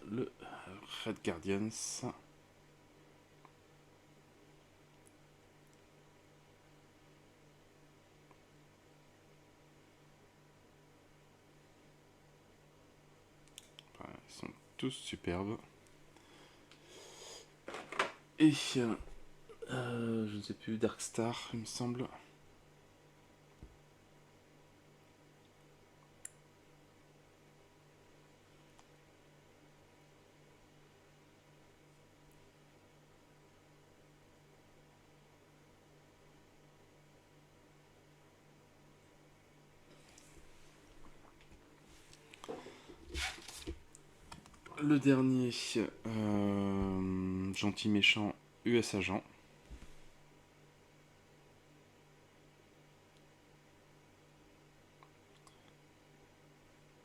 Le Red Guardians. Ils sont tous superbes. Et je ne sais plus, Darkstar, il me semble. Le dernier, gentil méchant US agent.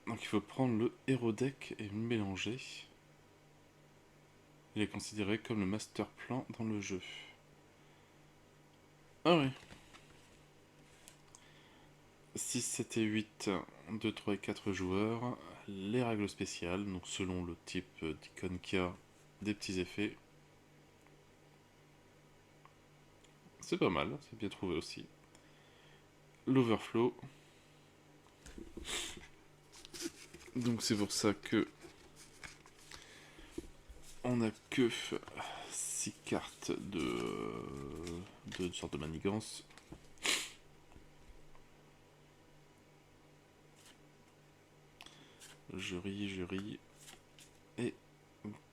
Donc il faut prendre le Hero Deck et le mélanger. Il est considéré comme le master plan dans le jeu. Ah ouais. 6, 7 et 8, 2, 3 et 4 joueurs. Les règles spéciales, donc selon le type d'icône qu'il y a, des petits effets. C'est pas mal, c'est bien trouvé aussi. L'overflow. Donc c'est pour ça que on a que 6 cartes de sorte de manigance. Jury et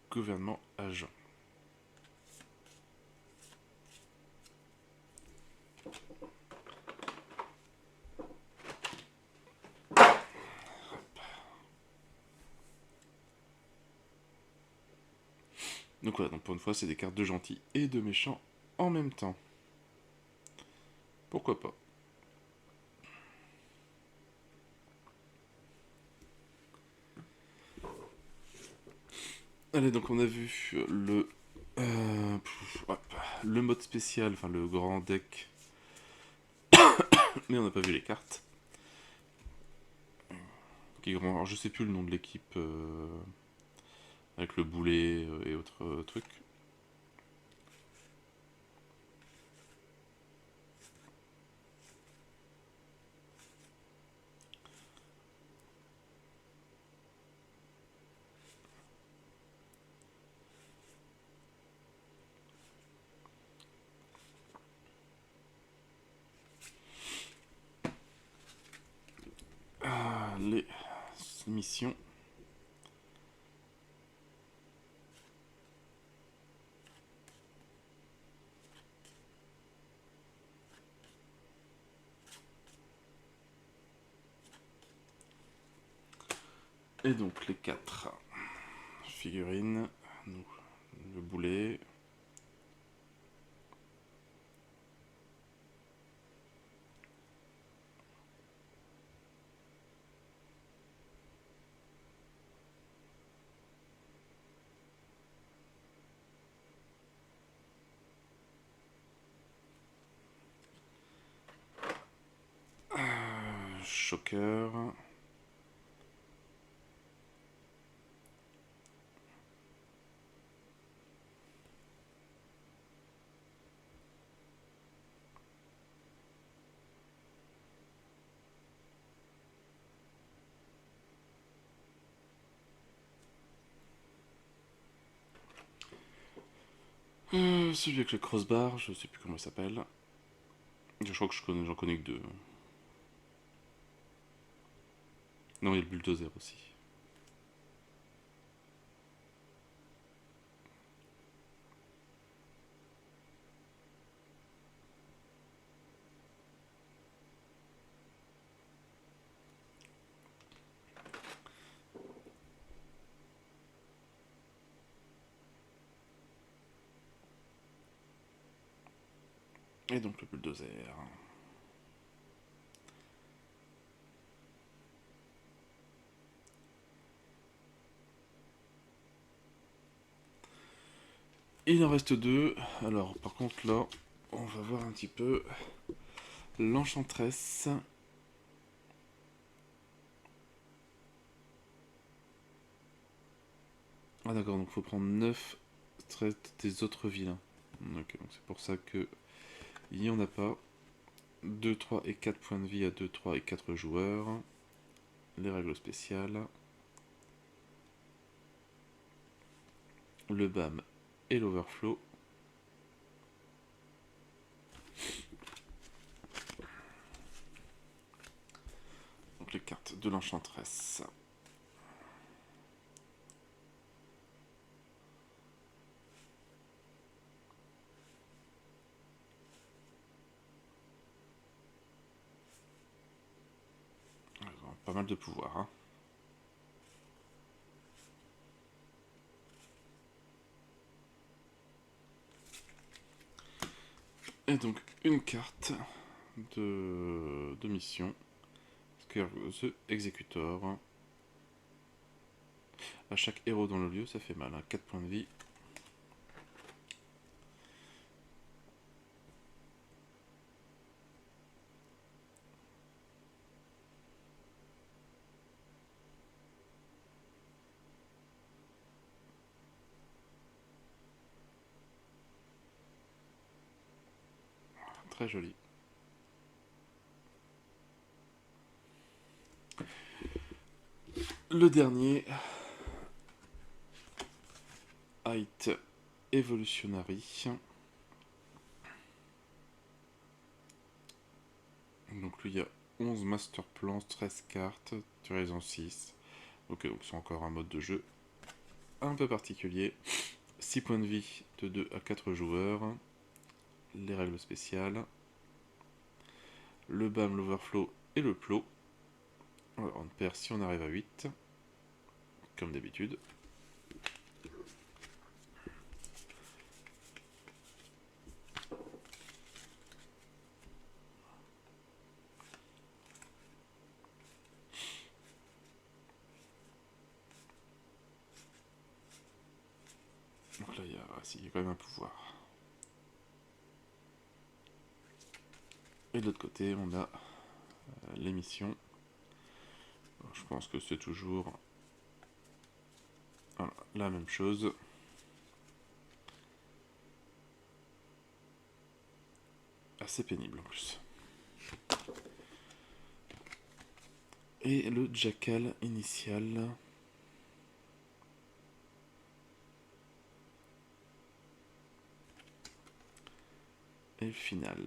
gouvernement agent. Donc voilà, donc pour une fois, c'est des cartes de gentils et de méchants en même temps. Pourquoi pas. Allez, donc on a vu le mode spécial, enfin le grand deck, mais on n'a pas vu les cartes. Alors je sais plus le nom de l'équipe avec le boulet et autres trucs. Les missions. Et donc les 4 figurines, le boulet, choker, celui avec le crossbar, je sais plus comment il s'appelle. Je crois que j'en connais que 2. Non, il y a le bulldozer aussi. Et donc le bulldozer. Il en reste 2. Alors par contre là, on va voir un petit peu l'enchantresse. Ah d'accord, donc il faut prendre 9 traits des autres vilains. Ok, donc c'est pour ça que il n'y en a pas. 2, 3 et 4 points de vie à 2, 3 et 4 joueurs. Les règles spéciales. Le BAM et l'overflow. Donc les cartes de l'enchantresse. Pas mal de pouvoir. Hein. Et donc une carte de mission. The Executor. À chaque héros dans le lieu, ça fait mal. Hein. 4 points de vie. Très joli. Le dernier, Height Evolutionary. Donc lui, il y a 11 master plans, 13 cartes, tirées en 6. Ok, donc c'est encore un mode de jeu un peu particulier. 6 points de vie de 2 à 4 joueurs. Les règles spéciales. Le BAM, l'overflow et le plot. Alors on perd si on arrive à 8. Comme d'habitude. Donc là, il y a quand même un pouvoir. Et de l'autre côté, on a les missions. Je pense que c'est toujours voilà, la même chose. Assez pénible en plus. Et le jackal initial. Et le final.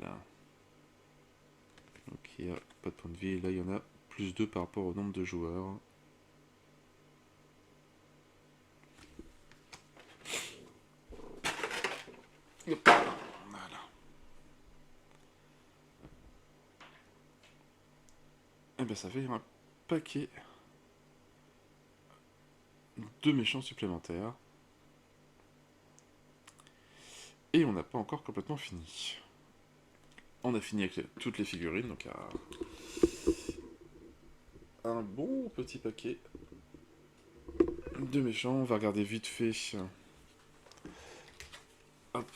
Donc il n'y a pas de point de vie. Et là, il y en a plus 2 par rapport au nombre de joueurs. Voilà. Et bien ça fait un paquet de méchants supplémentaires. Et on n'a pas encore complètement fini. On a fini avec toutes les figurines, donc un bon petit paquet de méchants. On va regarder vite fait hop,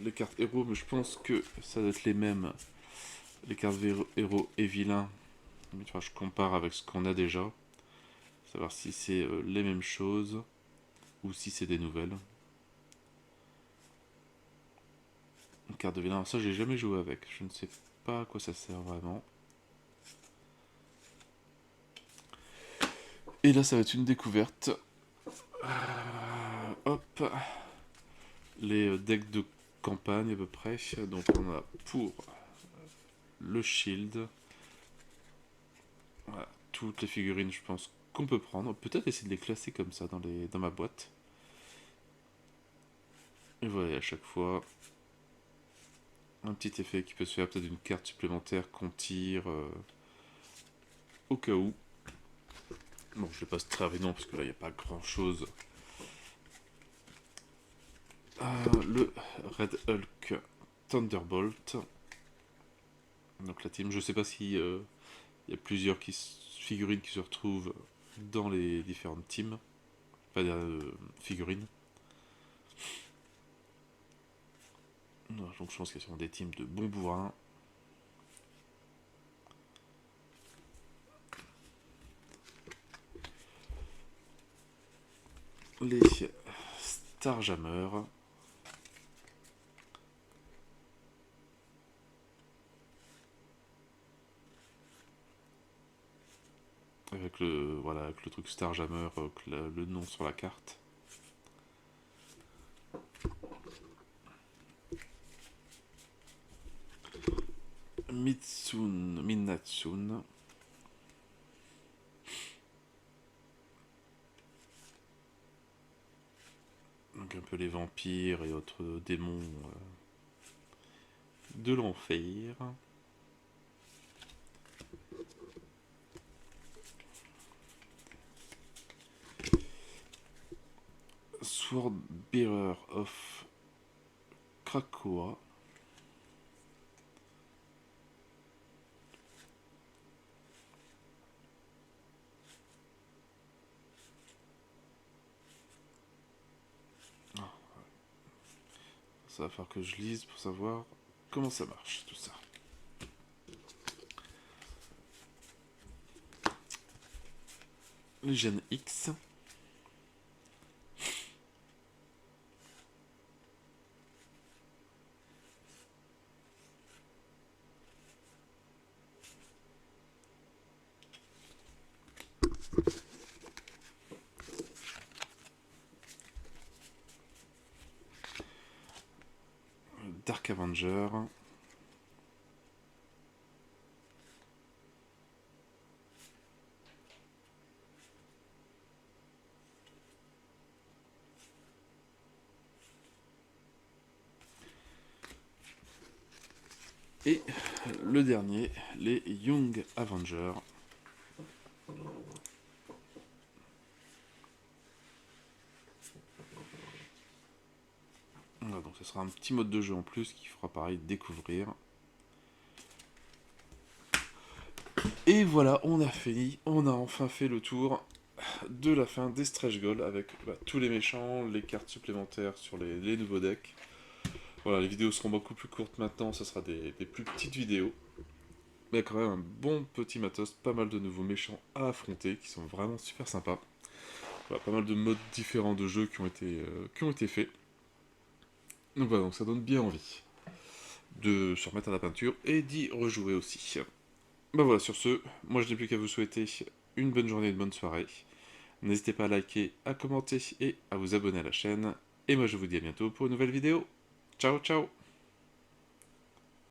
les cartes héros, mais je pense que ça doit être les mêmes. Les cartes héros et vilains. Enfin, je compare avec ce qu'on a déjà. Savoir si c'est les mêmes choses ou si c'est des nouvelles. Une carte de vilain, alors ça j'ai jamais joué avec. Je ne sais pas à quoi ça sert vraiment. Et là ça va être une découverte. Hop. Les decks de campagne à peu près. Donc on a pour le shield. Voilà, toutes les figurines je pense qu'on peut prendre. Peut-être essayer de les classer comme ça dans ma boîte. Et voilà, à chaque fois, un petit effet qui peut se faire, peut-être une carte supplémentaire qu'on tire au cas où. Bon, je vais pas très rapidement parce que là, il n'y a pas grand-chose. Le Red Hulk Thunderbolt. Donc la team, je sais pas si il y a plusieurs figurines qui se retrouvent dans les différentes teams. Enfin, figurines. Donc je pense qu'il y a sûrement des teams de bons bourrins. Les Starjammers. Avec avec le truc Starjammer, le nom sur la carte. Midnightsoon. Donc un peu les vampires et autres démons de l'enfer. Swordbearer of Krakoa. Ça va falloir que je lise pour savoir comment ça marche tout ça. Le gène X. Dark Avenger. Et le dernier, les Young Avengers. Voilà, donc ce sera un petit mode de jeu en plus qui fera pareil découvrir. Et voilà, on a fini, on a enfin fait le tour de la fin des stretch goals avec tous les méchants, les cartes supplémentaires sur les nouveaux decks. Voilà, les vidéos seront beaucoup plus courtes maintenant, ce sera des plus petites vidéos. Mais quand même un bon petit matos, pas mal de nouveaux méchants à affronter qui sont vraiment super sympas. Voilà, pas mal de modes différents de jeu qui ont été faits. Donc voilà, donc ça donne bien envie de se remettre à la peinture et d'y rejouer aussi. Bah voilà, sur ce, moi je n'ai plus qu'à vous souhaiter une bonne journée et une bonne soirée. N'hésitez pas à liker, à commenter et à vous abonner à la chaîne. Et moi je vous dis à bientôt pour une nouvelle vidéo. Ciao ciao.